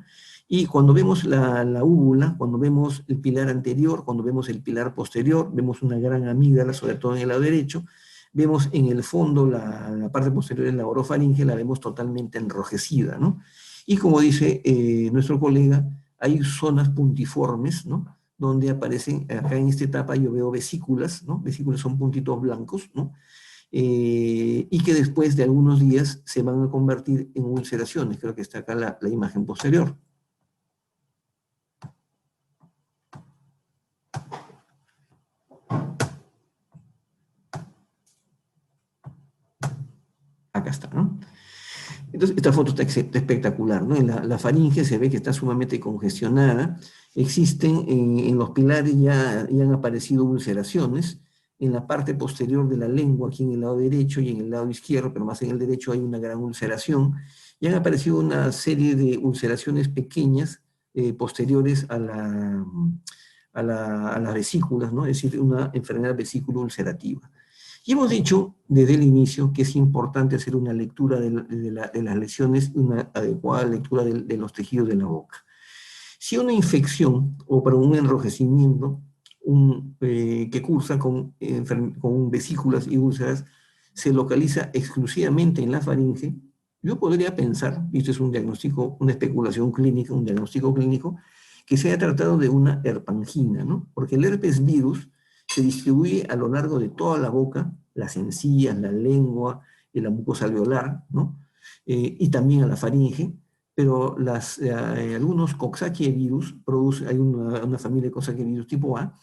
Y cuando vemos la úvula, cuando vemos el pilar anterior, cuando vemos el pilar posterior, vemos una gran amígdala, sobre todo en el lado derecho, vemos en el fondo la parte posterior de la orofaringe, la vemos totalmente enrojecida, ¿no? Y como dice nuestro colega, hay zonas puntiformes, ¿no? Donde aparecen, acá en esta etapa yo veo vesículas, ¿no? Vesículas son puntitos blancos, ¿no? Y que después de algunos días se van a convertir en ulceraciones. Creo que está acá la imagen posterior. Acá está, ¿no? Entonces, esta foto está espectacular, ¿no? La faringe se ve que está sumamente congestionada. Existen en los pilares ya han aparecido ulceraciones. En la parte posterior de la lengua, aquí en el lado derecho y en el lado izquierdo, pero más en el derecho, hay una gran ulceración. Y han aparecido una serie de ulceraciones pequeñas posteriores a las vesículas, ¿no? Es decir, una enfermedad vesículo ulcerativa. Y hemos dicho desde el inicio que es importante hacer una lectura de las lesiones, una adecuada lectura de los tejidos de la boca. Si una infección o para un enrojecimiento que cursa con vesículas y úlceras se localiza exclusivamente en la faringe, yo podría pensar, y esto es un diagnóstico, una especulación clínica, un diagnóstico clínico, que se haya tratado de una herpangina, ¿no? Porque el herpes virus se distribuye a lo largo de toda la boca, las encías, la lengua, la mucosa alveolar, ¿no? Y también a la faringe, pero algunos Coxsackie virus hay una familia de Coxsackie virus tipo A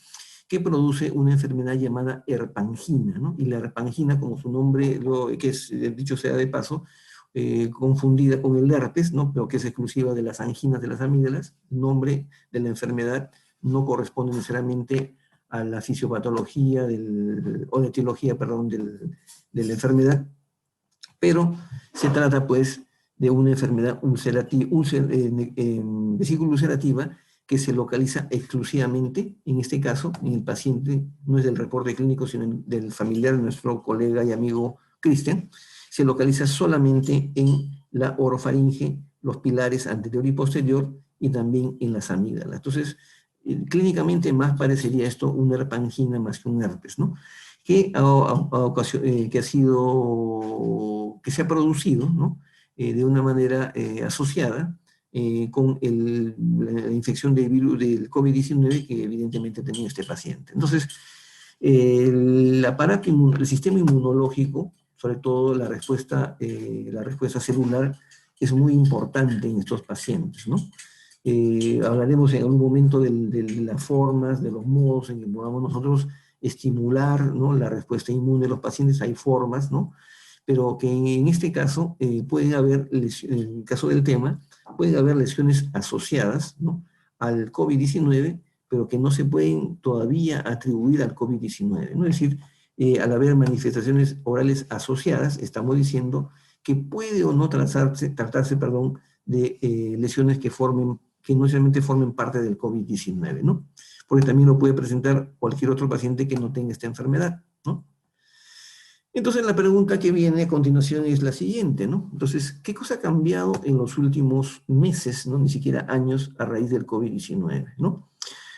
que produce una enfermedad llamada herpangina, ¿no? Y la herpangina, como su nombre, que es, dicho sea de paso, confundida con el herpes, ¿no? Pero que es exclusiva de las anginas de las amígdalas, el nombre de la enfermedad no corresponde necesariamente a la fisiopatología o la etiología, perdón, de la enfermedad, pero se trata pues de una enfermedad vesícula ulcerativa que se localiza exclusivamente, en este caso, en el paciente, no es del reporte clínico, sino del familiar de nuestro colega y amigo Cristian, se localiza solamente en la orofaringe, los pilares anterior y posterior, y también en las amígdalas. Entonces, Clínicamente más parecería esto una herpangina más que un herpes, ¿no? Que se ha producido, ¿no? De una manera asociada con la infección del virus del COVID-19 que evidentemente tenía este paciente. Entonces, el sistema inmunológico, sobre todo la respuesta celular, es muy importante en estos pacientes, ¿no? Hablaremos en algún momento de las formas, de los modos en que podamos nosotros estimular, ¿no?, la respuesta inmune de los pacientes. Hay formas, ¿no? Pero que en este caso pueden haber, en el caso del tema, pueden haber lesiones asociadas, ¿no?, al COVID-19, pero que no se pueden todavía atribuir al COVID-19, ¿no? Es decir, al haber manifestaciones orales asociadas, estamos diciendo que puede o no tratarse, perdón, de lesiones que no necesariamente formen parte del COVID-19, ¿no? Porque también lo puede presentar cualquier otro paciente que no tenga esta enfermedad, ¿no? Entonces la pregunta que viene a continuación es la siguiente, ¿no? Entonces, ¿qué cosa ha cambiado en los últimos meses, ¿no?, ni siquiera años, a raíz del COVID-19, ¿no?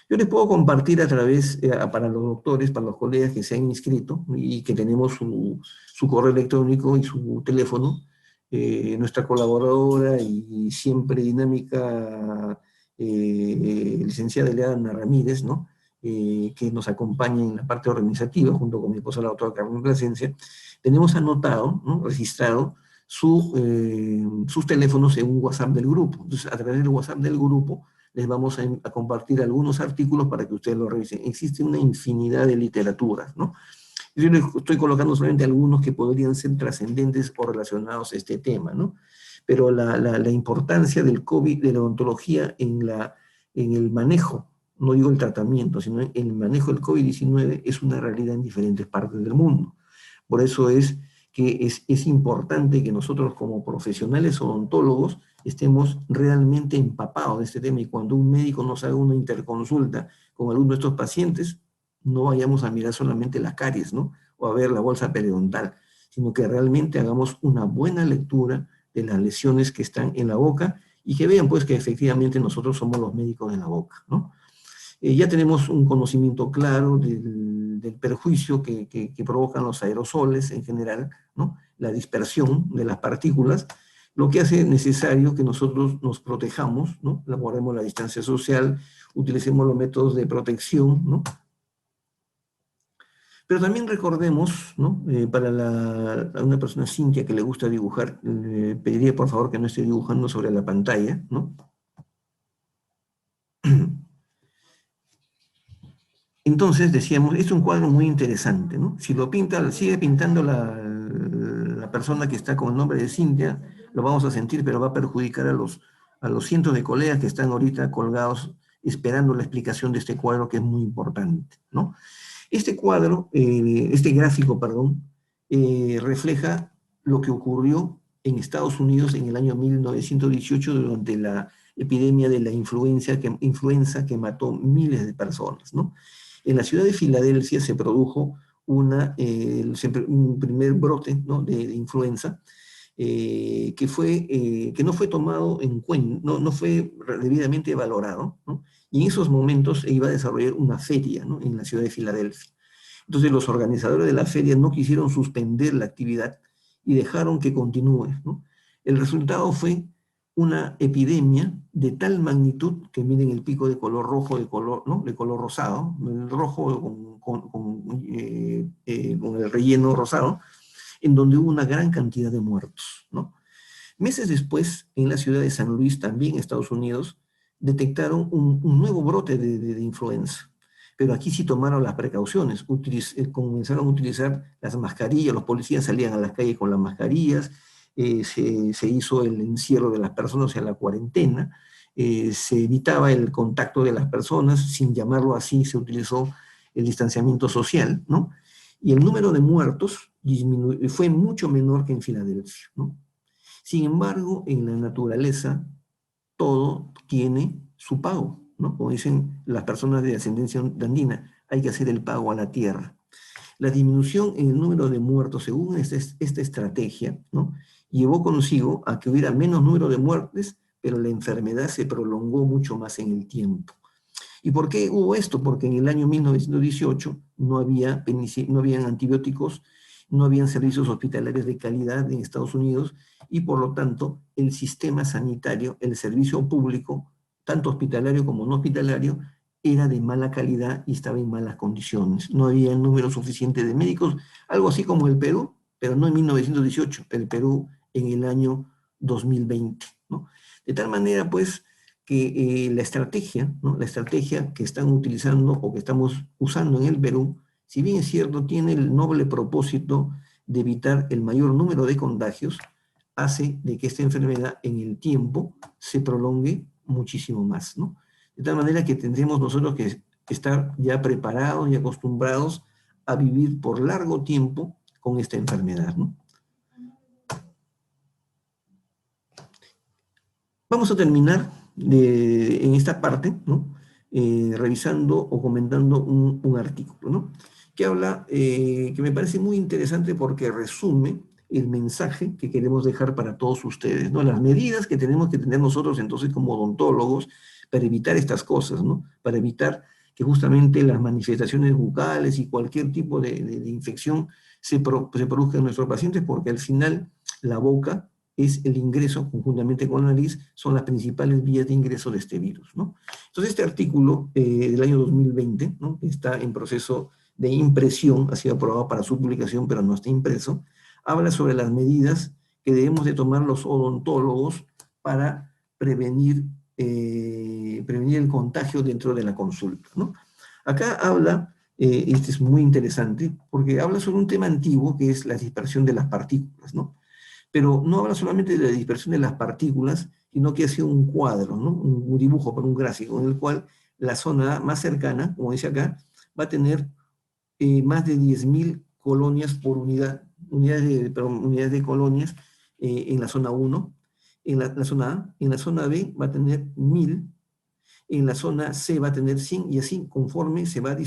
Yo les puedo compartir a través, para los doctores, para los colegas que se han inscrito y que tenemos su correo electrónico y su teléfono, nuestra colaboradora y siempre dinámica licenciada Eliana Ramírez, ¿no?, que nos acompaña en la parte organizativa, junto con mi esposa, la doctora Carmen Plasencia. Tenemos anotado, ¿no?, registrado sus teléfonos en un WhatsApp del grupo. Entonces, a través del WhatsApp del grupo, les vamos a compartir algunos artículos para que ustedes lo revisen. Existe una infinidad de literaturas, ¿no? Yo les estoy colocando solamente algunos que podrían ser trascendentes o relacionados a este tema, ¿no? Pero la importancia del COVID, de la odontología en el manejo, no digo el tratamiento, sino en el manejo del COVID-19, es una realidad en diferentes partes del mundo. Por eso es que es importante que nosotros como profesionales odontólogos estemos realmente empapados de este tema, y cuando un médico nos haga una interconsulta con alguno de estos pacientes, no vayamos a mirar solamente la caries, ¿no?, o a ver la bolsa periodontal, sino que realmente hagamos una buena lectura de las lesiones que están en la boca y que vean pues que efectivamente nosotros somos los médicos de la boca, ¿no? Ya tenemos un conocimiento claro del perjuicio que provocan los aerosoles en general, ¿no?, la dispersión de las partículas, lo que hace necesario que nosotros nos protejamos, ¿no?, guardemos la distancia social, utilicemos los métodos de protección, ¿no? Pero también recordemos, ¿no?, a una persona, Cintia, que le gusta dibujar, pediría por favor que no esté dibujando sobre la pantalla, ¿no? Entonces decíamos, es un cuadro muy interesante, ¿no? Si lo pinta, sigue pintando la persona que está con el nombre de Cintia, lo vamos a sentir, pero va a perjudicar a los cientos de colegas que están ahorita colgados esperando la explicación de este cuadro, que es muy importante, ¿no? Este gráfico, perdón, refleja lo que ocurrió en Estados Unidos en el año 1918 durante la epidemia de la influenza que mató miles de personas, ¿no? En la ciudad de Filadelfia se produjo un primer brote, ¿no?, de influenza, que no fue tomado en cuenta, no fue debidamente valorado, ¿no? Y en esos momentos se iba a desarrollar una feria, ¿no?, en la ciudad de Filadelfia. Entonces los organizadores de la feria no quisieron suspender la actividad y dejaron que continúe, ¿no? El resultado fue una epidemia de tal magnitud que miren el pico de color rojo, ¿no?, de color rosado, el rojo con el relleno rosado, en donde hubo una gran cantidad de muertos, ¿no? Meses después, en la ciudad de San Luis, también Estados Unidos, detectaron un nuevo brote de influenza. Pero aquí sí tomaron las precauciones, comenzaron a utilizar las mascarillas, los policías salían a las calles con las mascarillas, se hizo el encierro de las personas, o sea, la cuarentena, se evitaba el contacto de las personas, sin llamarlo así, se utilizó el distanciamiento social, ¿no? Y el número de muertos fue mucho menor que en Filadelfia, ¿no? Sin embargo, en la naturaleza, todo tiene su pago, ¿no? Como dicen las personas de ascendencia andina, hay que hacer el pago a la tierra. La disminución en el número de muertos, según esta estrategia, ¿no?, llevó consigo a que hubiera menos número de muertes, pero la enfermedad se prolongó mucho más en el tiempo. ¿Y por qué hubo esto? Porque en el año 1918 no habían antibióticos, no habían servicios hospitalarios de calidad en Estados Unidos y por lo tanto el sistema sanitario, el servicio público, tanto hospitalario como no hospitalario, era de mala calidad y estaba en malas condiciones. No había el número suficiente de médicos, algo así como el Perú, pero no en 1918, el Perú en el año 2020, ¿no? De tal manera, pues, que la estrategia, ¿no? La estrategia que están utilizando o que estamos usando en el Perú, si bien es cierto, tiene el noble propósito de evitar el mayor número de contagios, hace de que esta enfermedad en el tiempo se prolongue muchísimo más, ¿no? De tal manera que tendremos nosotros que estar ya preparados y acostumbrados a vivir por largo tiempo con esta enfermedad, ¿no? Vamos a terminar en esta parte, ¿no? Revisando o comentando un artículo, ¿no? Que habla, que me parece muy interesante porque resume el mensaje que queremos dejar para todos ustedes, ¿no? Las medidas que tenemos que tener nosotros entonces como odontólogos para evitar estas cosas, ¿no? Para evitar que justamente las manifestaciones bucales y cualquier tipo de infección se produzca en nuestros pacientes, porque al final la boca es el ingreso, conjuntamente con la nariz, son las principales vías de ingreso de este virus, ¿no? Entonces, este artículo del año 2020, ¿no? Que está en proceso de impresión, ha sido aprobado para su publicación, pero no está impreso, habla sobre las medidas que debemos de tomar los odontólogos para prevenir el contagio dentro de la consulta, ¿no? Acá habla, este es muy interesante, porque habla sobre un tema antiguo que es la dispersión de las partículas, ¿no? Pero no habla solamente de la dispersión de las partículas, sino que hace un cuadro, ¿no? Un dibujo para un gráfico, en el cual la zona más cercana, como dice acá, va a tener más de 10.000 colonias por unidad, unidades de colonias en la zona 1, la zona A, en la zona B va a tener 1.000, en la zona C va a tener 100, y así conforme se va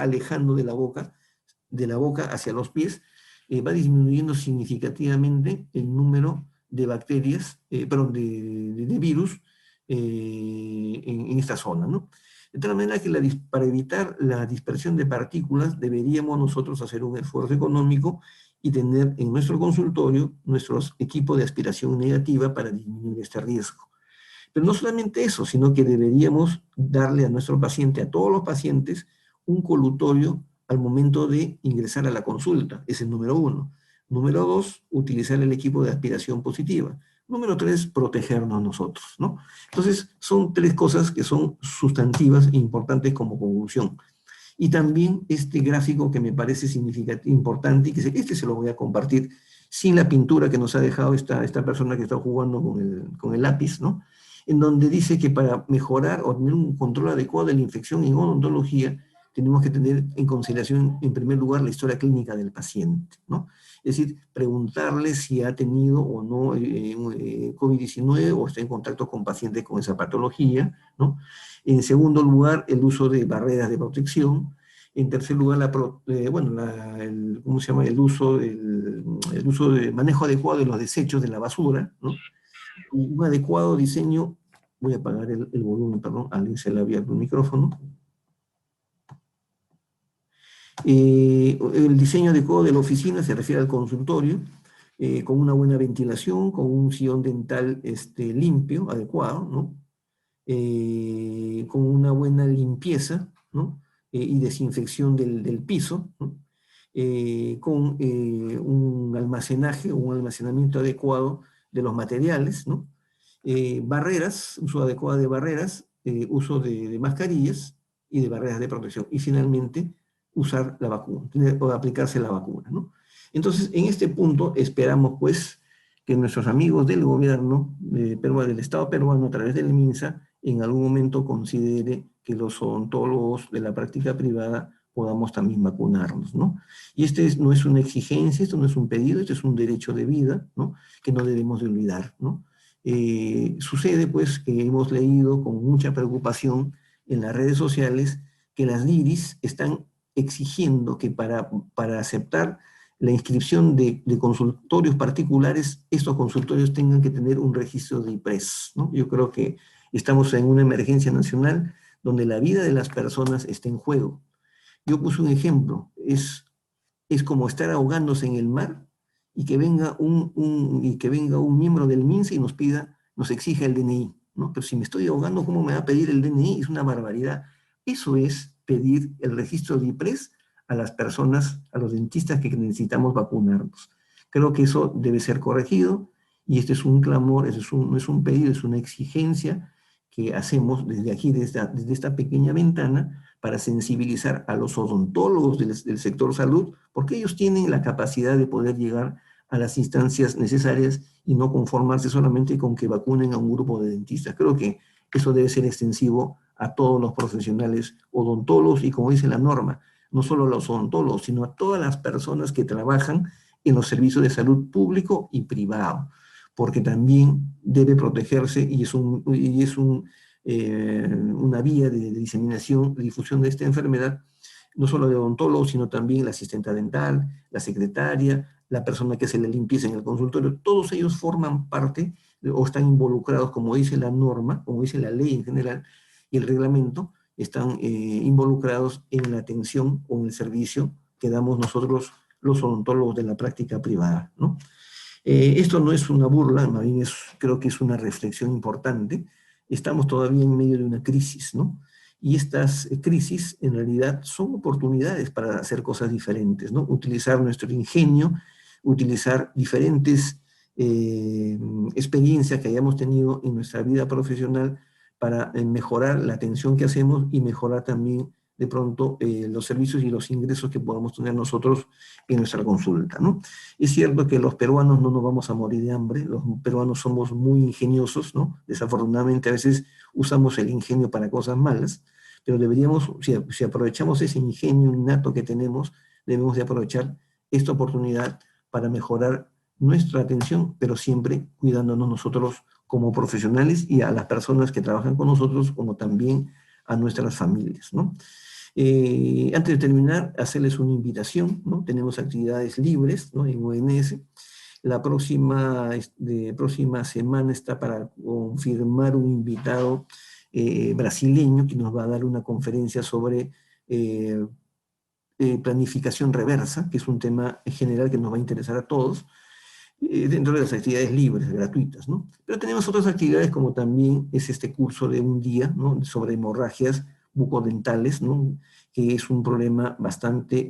alejando de la boca hacia los pies, va disminuyendo significativamente el número de bacterias, perdón, de virus en esta zona, ¿no? De tal manera que para evitar la dispersión de partículas deberíamos nosotros hacer un esfuerzo económico y tener en nuestro consultorio nuestros equipos de aspiración negativa para disminuir este riesgo. Pero no solamente eso, sino que deberíamos darle a nuestro paciente, a todos los pacientes, un colutorio al momento de ingresar a la consulta. Ese es el número 1. Número 2, utilizar el equipo de aspiración positiva. Número 3, protegernos nosotros, ¿no? Entonces, son 3 cosas que son sustantivas e importantes como conclusión. Y también este gráfico que me parece significativo, importante, y que este se lo voy a compartir sin la pintura que nos ha dejado esta persona que está jugando con el lápiz, ¿no? En donde dice que para mejorar o tener un control adecuado de la infección en odontología, tenemos que tener en consideración, en primer lugar, la historia clínica del paciente, ¿no? Es decir, preguntarle si ha tenido o no COVID-19 o está en contacto con pacientes con esa patología, ¿no? En segundo lugar, el uso de barreras de protección. En tercer lugar, ¿cómo se llama? El uso de manejo adecuado de los desechos de la basura, ¿no? Un adecuado diseño, voy a apagar el volumen, perdón, alguien se le ha abierto el micrófono. El diseño adecuado de la oficina se refiere al consultorio, con una buena ventilación, con un sillón dental limpio, adecuado, ¿no? Con una buena limpieza, ¿no? Y desinfección del piso, ¿no? Con un almacenaje o un almacenamiento adecuado de los materiales, ¿no? Barreras, uso adecuado de barreras, uso de mascarillas y de barreras de protección. Y finalmente, usar la vacuna, o aplicarse la vacuna, ¿no? Entonces, en este punto esperamos, pues, que nuestros amigos del gobierno del Estado peruano, a través del MINSA, en algún momento considere que los odontólogos de la práctica privada podamos también vacunarnos, ¿no? Y no es una exigencia, esto no es un pedido, esto es un derecho de vida, ¿no? Que no debemos de olvidar, ¿no? Sucede, pues, que hemos leído con mucha preocupación en las redes sociales que las LIRIs están exigiendo que para aceptar la inscripción de consultorios particulares, estos consultorios tengan que tener un registro de IPRES, ¿no? Yo creo que estamos en una emergencia nacional donde la vida de las personas está en juego. Yo puse un ejemplo, es como estar ahogándose en el mar y que venga un miembro del MINSA y nos exija el DNI, ¿no? Pero si me estoy ahogando, ¿cómo me va a pedir el DNI? Es una barbaridad. Eso es pedir el registro de IPRES a las personas, a los dentistas que necesitamos vacunarnos. Creo que eso debe ser corregido y este es un clamor, no es un pedido, es una exigencia que hacemos desde aquí, desde esta pequeña ventana, para sensibilizar a los odontólogos del sector salud, porque ellos tienen la capacidad de poder llegar a las instancias necesarias y no conformarse solamente con que vacunen a un grupo de dentistas. Creo que eso debe ser extensivo a todos los profesionales odontólogos y, como dice la norma, no solo a los odontólogos, sino a todas las personas que trabajan en los servicios de salud público y privado, porque también debe protegerse y es una vía de diseminación, de difusión de esta enfermedad, no solo de odontólogos, sino también la asistente dental, la secretaria, la persona que hace la limpieza en el consultorio. Todos ellos forman parte o están involucrados, como dice la norma, como dice la ley en general y el reglamento, están involucrados en la atención o en el servicio que damos nosotros los odontólogos de la práctica privada, ¿no? Esto no es una burla, más bien creo que es una reflexión importante. Estamos todavía en medio de una crisis, ¿no? Y estas crisis en realidad son oportunidades para hacer cosas diferentes, ¿no? Utilizar nuestro ingenio, utilizar diferentes experiencias que hayamos tenido en nuestra vida profesional para mejorar la atención que hacemos y mejorar también de pronto los servicios y los ingresos que podamos tener nosotros en nuestra consulta, ¿no? Es cierto que los peruanos no nos vamos a morir de hambre, los peruanos somos muy ingeniosos, ¿no? Desafortunadamente a veces usamos el ingenio para cosas malas, pero deberíamos, si aprovechamos ese ingenio innato que tenemos, debemos de aprovechar esta oportunidad para mejorar nuestra atención, pero siempre cuidándonos nosotros como profesionales y a las personas que trabajan con nosotros, como también a nuestras familias, ¿no? Antes de terminar, hacerles una invitación, ¿no? Tenemos actividades libres, ¿no? En ONS. La próxima semana está para confirmar un invitado brasileño que nos va a dar una conferencia sobre planificación reversa, que es un tema general que nos va a interesar a todos, dentro de las actividades libres, gratuitas, ¿no? Pero tenemos otras actividades como también es este curso de un día, ¿no? Sobre hemorragias bucodentales, ¿no? Que es un problema bastante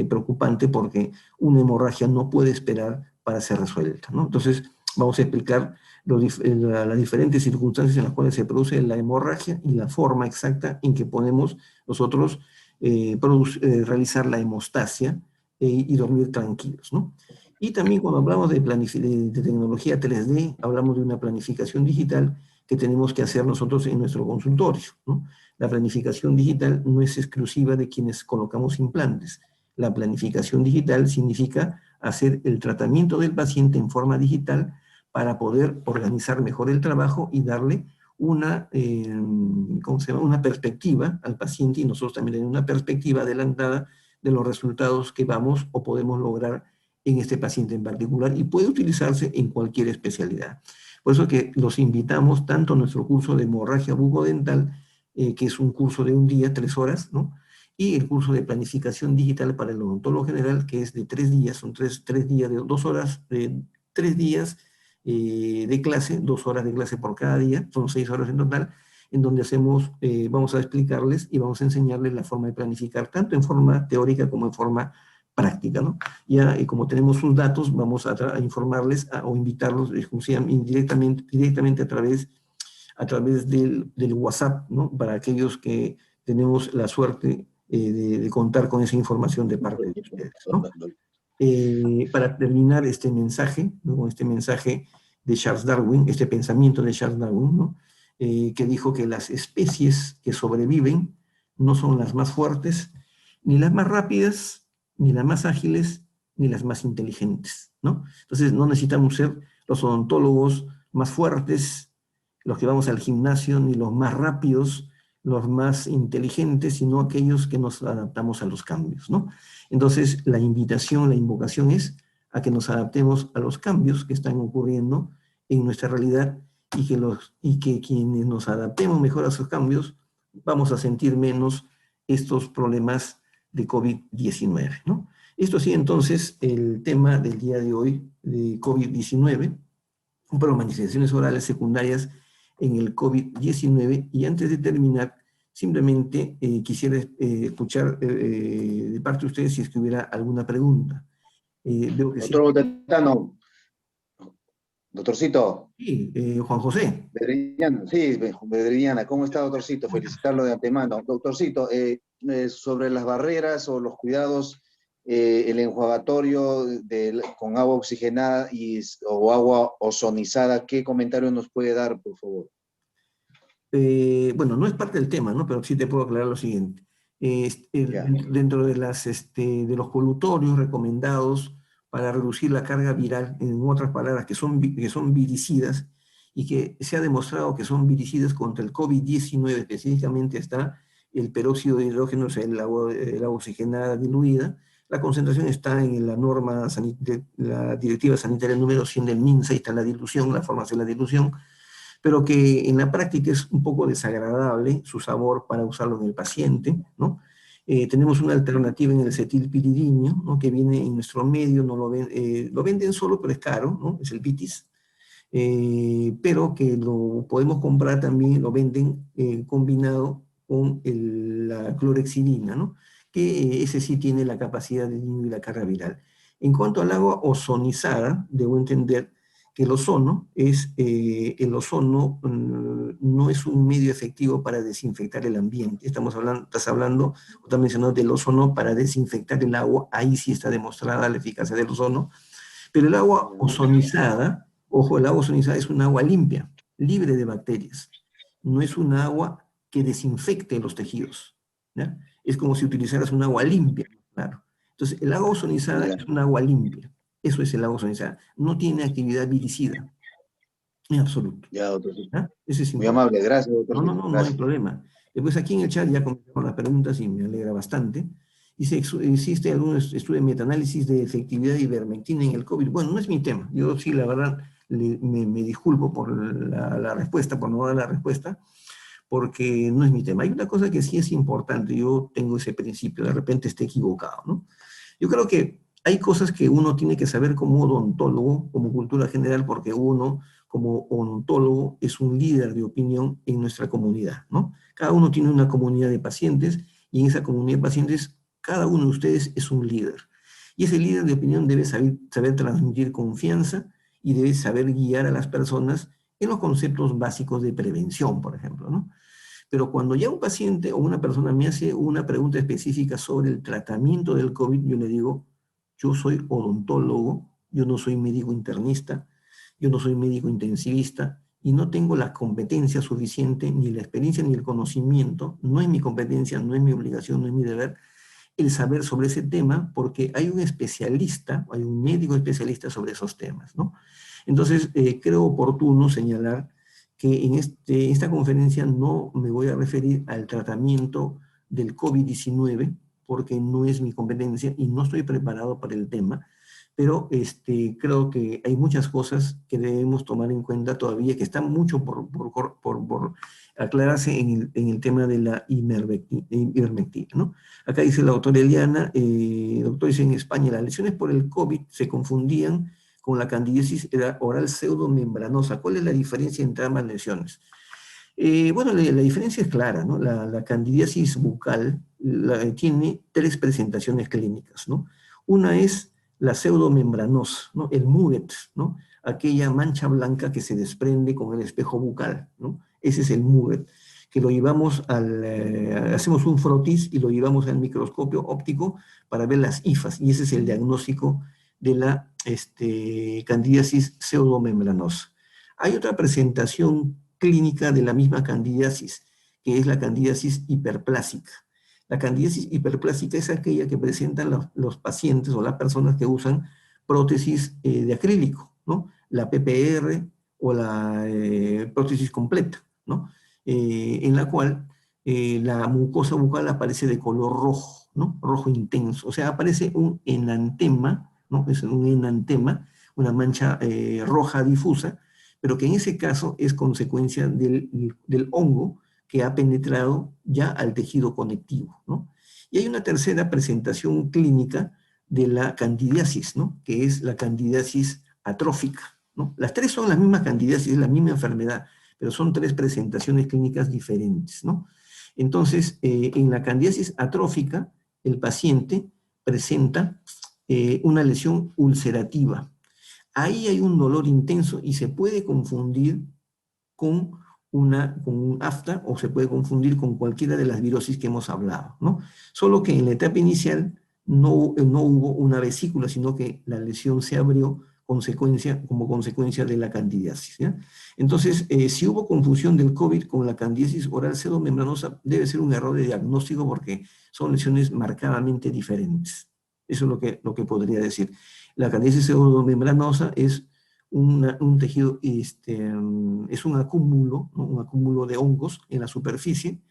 preocupante porque una hemorragia no puede esperar para ser resuelta, ¿no? Entonces vamos a explicar las diferentes circunstancias en las cuales se produce la hemorragia y la forma exacta en que podemos nosotros realizar la hemostasia y dormir tranquilos, ¿no? Y también cuando hablamos de tecnología 3D, hablamos de una planificación digital que tenemos que hacer nosotros en nuestro consultorio, ¿no? La planificación digital no es exclusiva de quienes colocamos implantes. La planificación digital significa hacer el tratamiento del paciente en forma digital para poder organizar mejor el trabajo y darle una perspectiva al paciente y nosotros también tener una perspectiva adelantada de los resultados que vamos o podemos lograr en este paciente en particular y puede utilizarse en cualquier especialidad. Por eso que los invitamos tanto a nuestro curso de hemorragia bucodental, que es un curso de un día, 3 horas, ¿no? Y el curso de planificación digital para el odontólogo general, que es de 3 días, son tres días de 2 horas, 3 días de clase, 2 horas de clase por cada día, son 6 horas en total, en donde vamos a explicarles y vamos a enseñarles la forma de planificar, tanto en forma teórica como en forma práctica, ¿no? Ya, como tenemos sus datos, vamos a informarles o invitarlos directamente a través del WhatsApp, ¿no? Para aquellos que tenemos la suerte de contar con esa información de parte de ustedes, ¿no? Para terminar este mensaje, ¿no? Con este mensaje de Charles Darwin, este pensamiento de Charles Darwin, ¿no? Que dijo que las especies que sobreviven no son las más fuertes, ni las más rápidas, ni las más ágiles, ni las más inteligentes, ¿no? Entonces no necesitamos ser los odontólogos más fuertes, los que vamos al gimnasio, ni los más rápidos, los más inteligentes, sino aquellos que nos adaptamos a los cambios, ¿no? Entonces, la invitación, la invocación es a que nos adaptemos a los cambios que están ocurriendo en nuestra realidad y que quienes nos adaptemos mejor a esos cambios vamos a sentir menos estos problemas de COVID-19, ¿no? Esto sí, entonces, el tema del día de hoy de COVID-19, por manifestaciones orales secundarias en el COVID-19. Y antes de terminar, simplemente quisiera escuchar de parte de ustedes si es que hubiera alguna pregunta. Veo que sí. Doctor Botetano, doctorcito, Sí, Juan José. Bedreñana, sí, Bedreñana, ¿cómo está, doctorcito? Felicitarlo de antemano. Doctorcito, sobre las barreras o los cuidados, el enjuagatorio con agua oxigenada o agua ozonizada, ¿qué comentario nos puede dar, por favor? Bueno, no es parte del tema, ¿no? Pero sí te puedo aclarar lo siguiente. Ya. Dentro de, de los colutorios recomendados para reducir la carga viral, en otras palabras, que son viricidas y que se ha demostrado que son viricidas contra el COVID-19, específicamente está el peróxido de hidrógeno, o sea, el agua oxigenada diluida. La concentración está en la norma, la directiva sanitaria número 100 del MINSA, y está la dilución, la forma de la dilución, pero que en la práctica es un poco desagradable su sabor para usarlo en el paciente, ¿no? Tenemos una alternativa en el cetilpiridino, ¿no? Que viene en nuestro medio, no lo venden solo, pero es caro, ¿no? Es el Vitis, pero que lo podemos comprar también, lo venden combinado con la clorexidina, ¿no? Que ese sí tiene la capacidad de disminuir la carga viral. En cuanto al agua ozonizada, debo entender que el ozono no es un medio efectivo para desinfectar el ambiente. Estás hablando, o estás mencionando del ozono para desinfectar el agua, ahí sí está demostrada la eficacia del ozono, pero el agua ozonizada, ojo, el agua ozonizada es un agua limpia, libre de bacterias. No es un agua que desinfecte los tejidos, ¿ya? Es como si utilizaras un agua limpia, claro. Entonces, el agua ozonizada Ya, es un agua limpia. Eso es el agua ozonizada. No tiene actividad viricida, en absoluto. ya, doctorcito. ¿Ya? Eso es Muy importante. amable, gracias, No, no, doctorcito. no, no hay Gracias. problema. Después aquí en el chat ya comenzaron las preguntas y me alegra bastante. Dice, ¿existe algún estudio de metaanálisis de efectividad de ivermectina en el COVID? Bueno, no es mi tema. Yo sí, la verdad, me disculpo por la respuesta, por no dar la respuesta, porque no es mi tema. Hay una cosa que sí es importante, yo tengo ese principio, de repente esté equivocado, ¿no? Yo creo que hay cosas que uno tiene que saber como odontólogo, como cultura general, porque uno, como odontólogo, es un líder de opinión en nuestra comunidad, ¿no? Cada uno tiene una comunidad de pacientes y en esa comunidad de pacientes, cada uno de ustedes es un líder. Y ese líder de opinión debe saber transmitir confianza y debe saber guiar a las personas en los conceptos básicos de prevención, por ejemplo, ¿no? Pero cuando ya un paciente o una persona me hace una pregunta específica sobre el tratamiento del COVID, yo le digo, yo soy odontólogo, yo no soy médico internista, yo no soy médico intensivista y no tengo la competencia suficiente, ni la experiencia, ni el conocimiento, no es mi competencia, no es mi obligación, no es mi deber, el saber sobre ese tema, porque hay un especialista, hay un médico especialista sobre esos temas, ¿no? Entonces, creo oportuno señalar que en esta conferencia no me voy a referir al tratamiento del COVID-19, porque no es mi competencia y no estoy preparado para el tema, pero creo que hay muchas cosas que debemos tomar en cuenta todavía, que están mucho por aclararse en el tema de la ivermectina, ¿no? Acá dice la doctora Eliana, doctor, dice en España, las lesiones por el COVID se confundían con la candidiasis oral pseudomembranosa. ¿Cuál es la diferencia entre ambas lesiones? Bueno, la diferencia es clara, ¿no? La candidiasis bucal tiene tres presentaciones clínicas, ¿no? Una es la pseudomembranosa, ¿no? El muget, ¿no? Aquella mancha blanca que se desprende con el espejo bucal, ¿no? Ese es el muget, que lo llevamos hacemos un frotis y lo llevamos al microscopio óptico para ver las hifas, y ese es el diagnóstico de la candidiasis pseudomembranosa. Hay otra presentación clínica de la misma candidiasis, que es la candidiasis hiperplásica. La candidiasis hiperplásica es aquella que presentan los pacientes o las personas que usan prótesis de acrílico, ¿no? La PPR o la prótesis completa, ¿no? En la cual la mucosa bucal aparece de color rojo, ¿no? Rojo intenso, o sea, aparece un enantema, ¿no? Es un enantema, una mancha roja difusa, pero que en ese caso es consecuencia del hongo que ha penetrado ya al tejido conectivo, ¿no? Y hay una tercera presentación clínica de la candidiasis, ¿no? Que es la candidiasis atrófica, ¿no? Las tres son las mismas candidiasis, es la misma enfermedad, pero son tres presentaciones clínicas diferentes, ¿no? Entonces, en la candidiasis atrófica, el paciente presenta una lesión ulcerativa. Ahí hay un dolor intenso y se puede confundir con un afta o se puede confundir con cualquiera de las virosis que hemos hablado, ¿no? Solo que en la etapa inicial no hubo una vesícula, sino que la lesión se abrió como consecuencia de la candidiasis, ¿ya? Entonces, si hubo confusión del COVID con la candidiasis oral pseudomembranosa, debe ser un error de diagnóstico porque son lesiones marcadamente diferentes. Eso es lo que podría decir. La candidiasis pseudomembranosa es un tejido, es un acúmulo, ¿no? Un acúmulo de hongos en la superficie.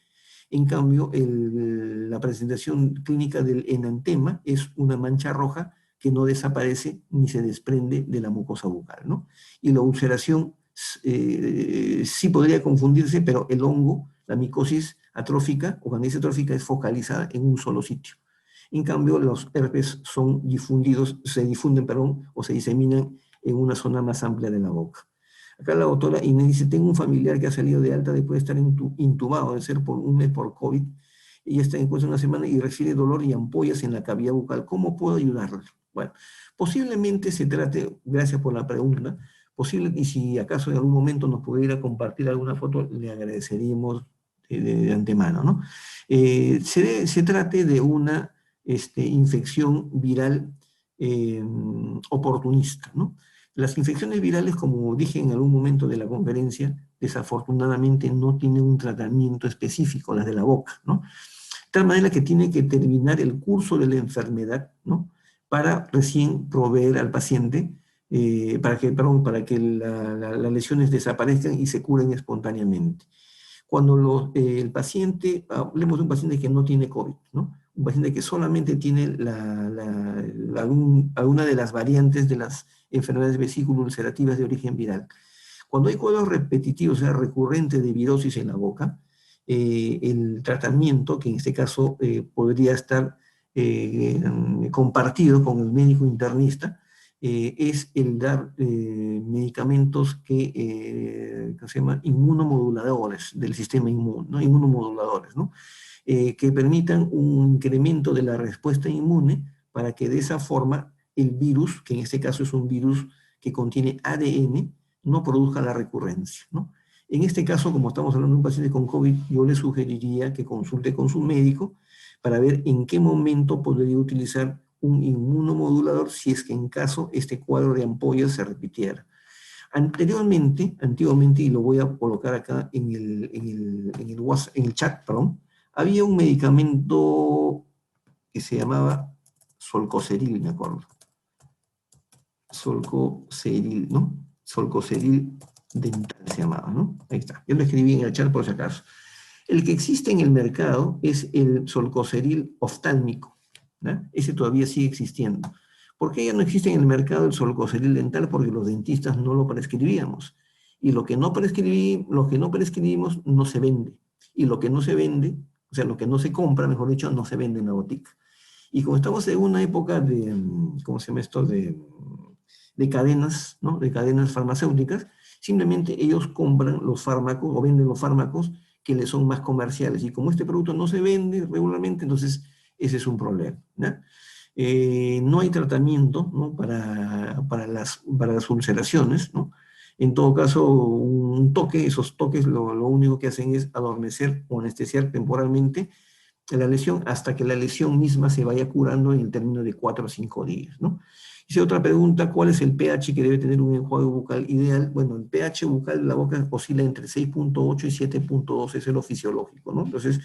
En cambio, la presentación clínica del enantema es una mancha roja que no desaparece ni se desprende de la mucosa bucal, ¿no? Y la ulceración sí podría confundirse, pero el hongo, la micosis atrófica o candidiasis atrófica es focalizada en un solo sitio. En cambio, los herpes son difundidos, se difunden, perdón, o se diseminan en una zona más amplia de la boca. Acá la doctora Inés dice, tengo un familiar que ha salido de alta después de estar intubado, de ser por un mes por COVID, y está en una semana y refiere dolor y ampollas en la cavidad bucal. ¿Cómo puedo ayudarle? Bueno, posiblemente se trate, gracias por la pregunta, y si acaso en algún momento nos pudiera compartir alguna foto, le agradeceríamos de antemano, ¿no? Se trate de una infección viral oportunista, ¿no? Las infecciones virales, como dije en algún momento de la conferencia, desafortunadamente no tienen un tratamiento específico, las de la boca, ¿no? De tal manera que tiene que terminar el curso de la enfermedad, ¿no? Para recién proveer al paciente, para que las lesiones desaparezcan y se curen espontáneamente. Cuando el paciente, hablemos de un paciente que no tiene COVID, ¿no? Un paciente que solamente tiene alguna de las variantes de las enfermedades vesículo-ulcerativas de origen viral. Cuando hay cuadros repetitivos, o sea, recurrentes de virosis en la boca, el tratamiento, que en este caso podría estar compartido con el médico internista, es el dar medicamentos que se llaman inmunomoduladores del sistema inmune, ¿no? Inmunomoduladores, ¿no? Que permitan un incremento de la respuesta inmune para que de esa forma el virus, que en este caso es un virus que contiene ADN, no produzca la recurrencia, ¿no? En este caso, como estamos hablando de un paciente con COVID, yo le sugeriría que consulte con su médico para ver en qué momento podría utilizar un inmunomodulador si es que en caso este cuadro de ampollas se repitiera. Anteriormente, y lo voy a colocar acá en el chat, perdón, había un medicamento que se llamaba Solcoceril, me acuerdo. Solcoceril, ¿no? Solcoceril dental se llamaba, ¿no? Ahí está. Yo lo escribí en el chat por si acaso. El que existe en el mercado es el Solcoceril oftálmico, ¿no? Ese todavía sigue existiendo. ¿Por qué ya no existe en el mercado el Solcoceril dental? Porque los dentistas no lo prescribíamos. Y lo que no prescribimos no se vende. Y lo que no se vende, o sea, lo que no se compra, mejor dicho, no se vende en la botica. Y como estamos en una época de, ¿cómo se llama esto? De cadenas, ¿no? De cadenas farmacéuticas, simplemente ellos compran los fármacos o venden los fármacos que les son más comerciales. Y como este producto no se vende regularmente, entonces ese es un problema, ¿no? No hay tratamiento, ¿no? para las ulceraciones, ¿no? En todo caso, un toque, esos toques lo único que hacen es adormecer o anestesiar temporalmente la lesión hasta que la lesión misma se vaya curando en el término de 4 o 5 días, ¿no? Hice otra pregunta, ¿cuál es el pH que debe tener un enjuague bucal ideal? Bueno, el pH bucal de la boca oscila entre 6.8 y 7.2, es lo fisiológico, ¿no? Entonces,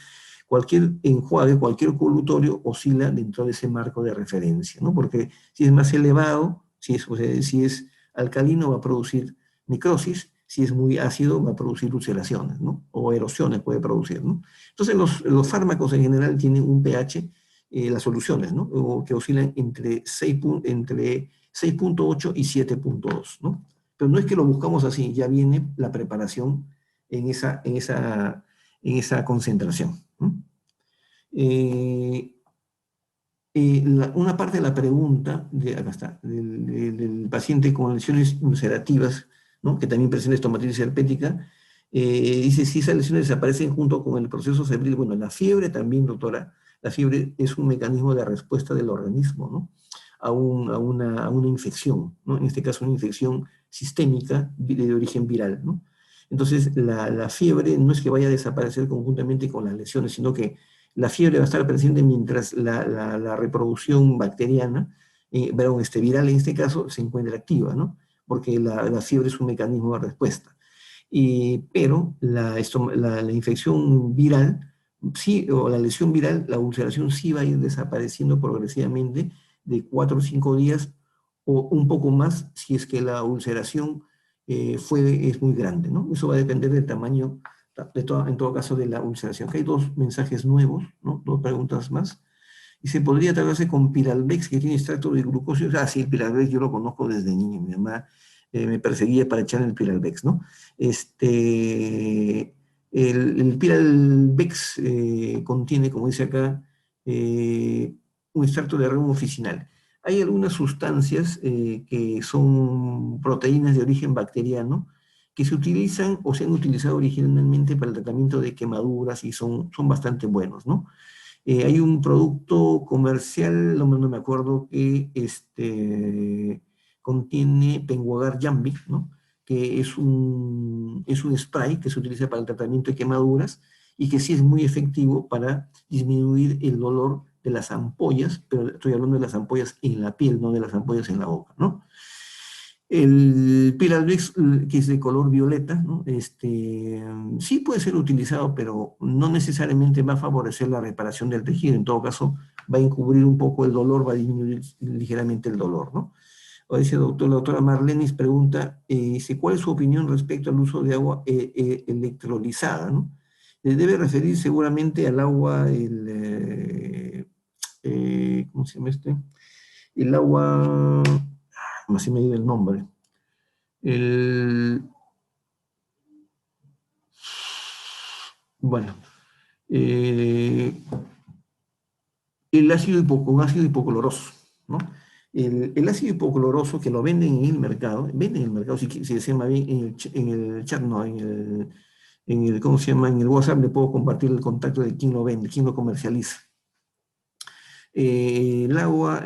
cualquier enjuague, cualquier colutorio oscila dentro de ese marco de referencia, ¿no? Porque si es más elevado, si es alcalino va a producir necrosis, si es muy ácido va a producir ulceraciones, ¿no? O erosiones puede producir, ¿no? Entonces los fármacos en general tienen un pH, las soluciones, ¿no? O que oscilan entre 6.8 y 7.2, ¿no? Pero no es que lo buscamos así, ya viene la preparación en en esa concentración. Una parte de la pregunta, acá está, del paciente con lesiones ulcerativas, ¿no?, que también presenta estomatitis herpética, dice si esas lesiones desaparecen junto con el proceso febril. Bueno, la fiebre también, doctora, la fiebre es un mecanismo de respuesta del organismo, ¿no?, a una infección, ¿no?, en este caso una infección sistémica de origen viral, ¿no? Entonces, la fiebre no es que vaya a desaparecer conjuntamente con las lesiones, sino que la fiebre va a estar presente mientras la reproducción bacteriana, viral en este caso, se encuentra activa, ¿no? Porque la fiebre es un mecanismo de respuesta. Pero la infección viral, sí, o la lesión viral, la ulceración sí va a ir desapareciendo progresivamente de 4 o 5 días o un poco más si es que la ulceración es muy grande, ¿no? Eso va a depender del tamaño, en todo caso, de la ulceración. Acá hay 2 mensajes nuevos, ¿no? 2 preguntas más. Y se podría tratarse con Piralvex, que tiene extracto de glucosio. Ah, sí, el Piralvex yo lo conozco desde niño. Mi mamá me perseguía para echar el Piralvex, ¿no? El Piralvex contiene, como dice acá, un extracto de remo officinal. Hay algunas sustancias que son proteínas de origen bacteriano que se utilizan o se han utilizado originalmente para el tratamiento de quemaduras y son bastante buenos, ¿no? Hay un producto comercial, no me acuerdo, que contiene Penguagar Jambic, ¿no?, que es un spray que se utiliza para el tratamiento de quemaduras y que sí es muy efectivo para disminuir el dolor de las ampollas, pero estoy hablando de las ampollas en la piel, no de las ampollas en la boca, ¿no? El Piralvex, que es de color violeta, ¿no?, sí puede ser utilizado, pero no necesariamente va a favorecer la reparación del tejido. En todo caso, va a encubrir un poco el dolor, va a disminuir ligeramente el dolor, ¿no? O dice la doctora Marlenis pregunta, dice, ¿cuál es su opinión respecto al uso de agua electrolizada, ¿no? Debe referir seguramente al agua, ¿cómo se llama este? El agua, así me dio el nombre. Bueno, un ácido hipocloroso, ¿no? El ácido hipocloroso que lo venden en el mercado, si se llama bien, en el chat, no, ¿cómo se llama? En el WhatsApp le puedo compartir el contacto de quién lo vende, quién lo comercializa. El agua,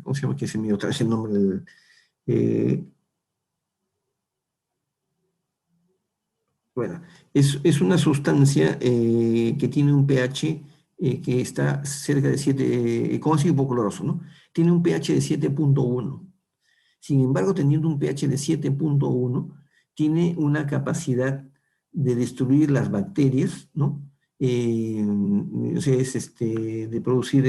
¿cómo se llama? Que se me otra vez el nombre del... bueno, es una sustancia que tiene un pH que está cerca de 7, como ácido hipocloroso, ¿no? Tiene un pH de 7.1. Sin embargo, teniendo un pH de 7.1, tiene una capacidad de destruir las bacterias, ¿no? O sea, de producir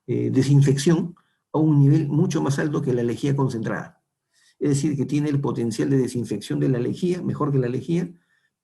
desinfección a un nivel mucho más alto que la lejía concentrada. Es decir, que tiene el potencial de desinfección de la lejía, mejor que la lejía,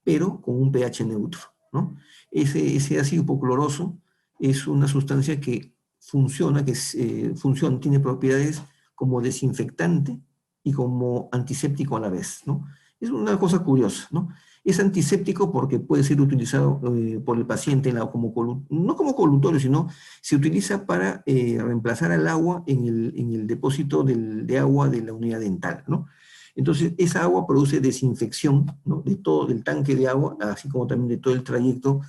pero con un pH neutro, ¿no? Ese ácido hipocloroso es una sustancia que funciona, tiene propiedades como desinfectante y como antiséptico a la vez, ¿no? Es una cosa curiosa, ¿no? Es antiséptico porque puede ser utilizado por el paciente no como colutorio, sino se utiliza para reemplazar al agua en el depósito de agua de la unidad dental, ¿no? Entonces, esa agua produce desinfección, ¿no?, de todo el tanque de agua, así como también de todo el trayecto,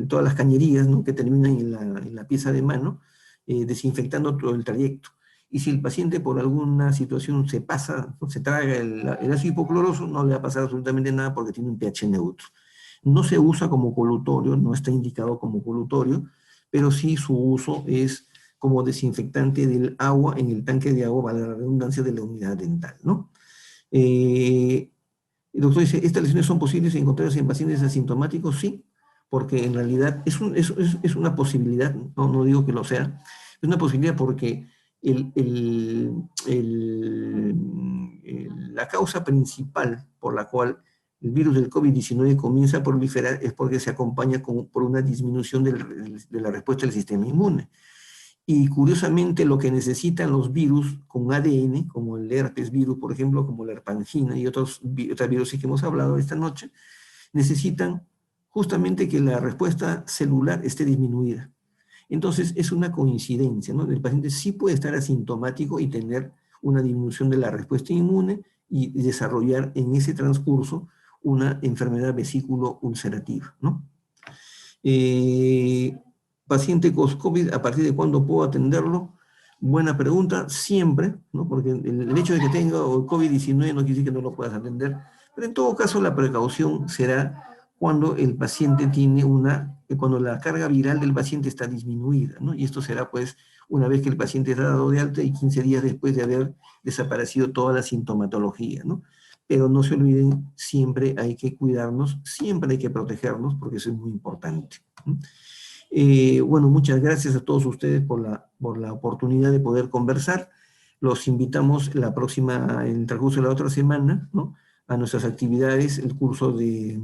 todas las cañerías, ¿no?, que terminan en la pieza de mano, desinfectando todo el trayecto. Y si el paciente por alguna situación se pasa, se traga el ácido hipocloroso, no le va a pasar absolutamente nada porque tiene un pH neutro. No se usa como colutorio, no está indicado como colutorio, pero sí su uso es como desinfectante del agua en el tanque de agua, para la redundancia, de la unidad dental, ¿no? El doctor dice, ¿estas lesiones son posibles encontrarse en pacientes asintomáticos? Sí, porque en realidad es una posibilidad, no digo que lo sea, es una posibilidad porque la causa principal por la cual el virus del COVID-19 comienza a proliferar es porque se acompaña por una disminución de la respuesta del sistema inmune. y curiosamente lo que necesitan los virus con ADN, como el herpes virus, por ejemplo, como la herpangina y otros virus que hemos hablado esta noche, necesitan justamente que la respuesta celular esté disminuida. Entonces, es una coincidencia, ¿no? El paciente sí puede estar asintomático y tener una disminución de la respuesta inmune y desarrollar en ese transcurso una enfermedad vesículo-ulcerativa, ¿no? Paciente con COVID, ¿a partir de cuándo puedo atenderlo? Buena pregunta, siempre, ¿no? Porque el hecho de que tenga COVID-19 no quiere decir que no lo puedas atender, pero en todo caso la precaución será cuando el paciente tiene cuando la carga viral del paciente está disminuida, ¿no? Y esto será pues una vez que el paciente está dado de alta y 15 días después de haber desaparecido toda la sintomatología, ¿no? Pero no se olviden, siempre hay que cuidarnos, siempre hay que protegernos, porque eso es muy importante, ¿no? Bueno, muchas gracias a todos ustedes por la oportunidad de poder conversar. Los invitamos en el transcurso de la otra semana, ¿no?, a nuestras actividades, el curso de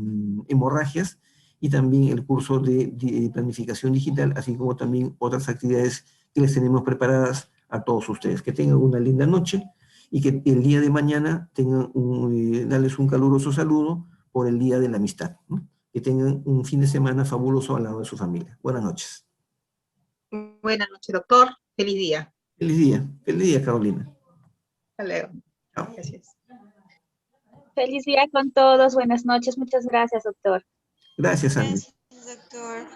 hemorragias y también el curso de planificación digital, así como también otras actividades que les tenemos preparadas a todos ustedes. Que tengan una linda noche y que el día de mañana darles un caluroso saludo por el Día de la Amistad, ¿no? Que tengan un fin de semana fabuloso al lado de su familia. Buenas noches. Buenas noches, doctor. Feliz día. Feliz día, Carolina. Hasta luego. Chao. Gracias. Feliz día con todos. Buenas noches. Muchas gracias, doctor. Gracias, Andy. Doctor.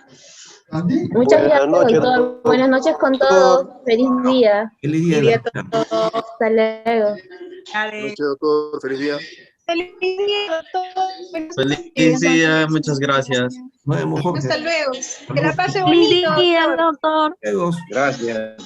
Muchas Buenas gracias, noches, doctor. doctor. Buenas noches con todos. Feliz día. Feliz día. Feliz día a Chao. todos. Hasta luego. Dale. Buenas noches, doctor. Feliz día. Feliz día, doctor. Feliz día, muchas gracias. Nos vemos, Jorge. Hasta luego. Que la pase Feliz bonito, día, doctor. doctor. Luego. Gracias.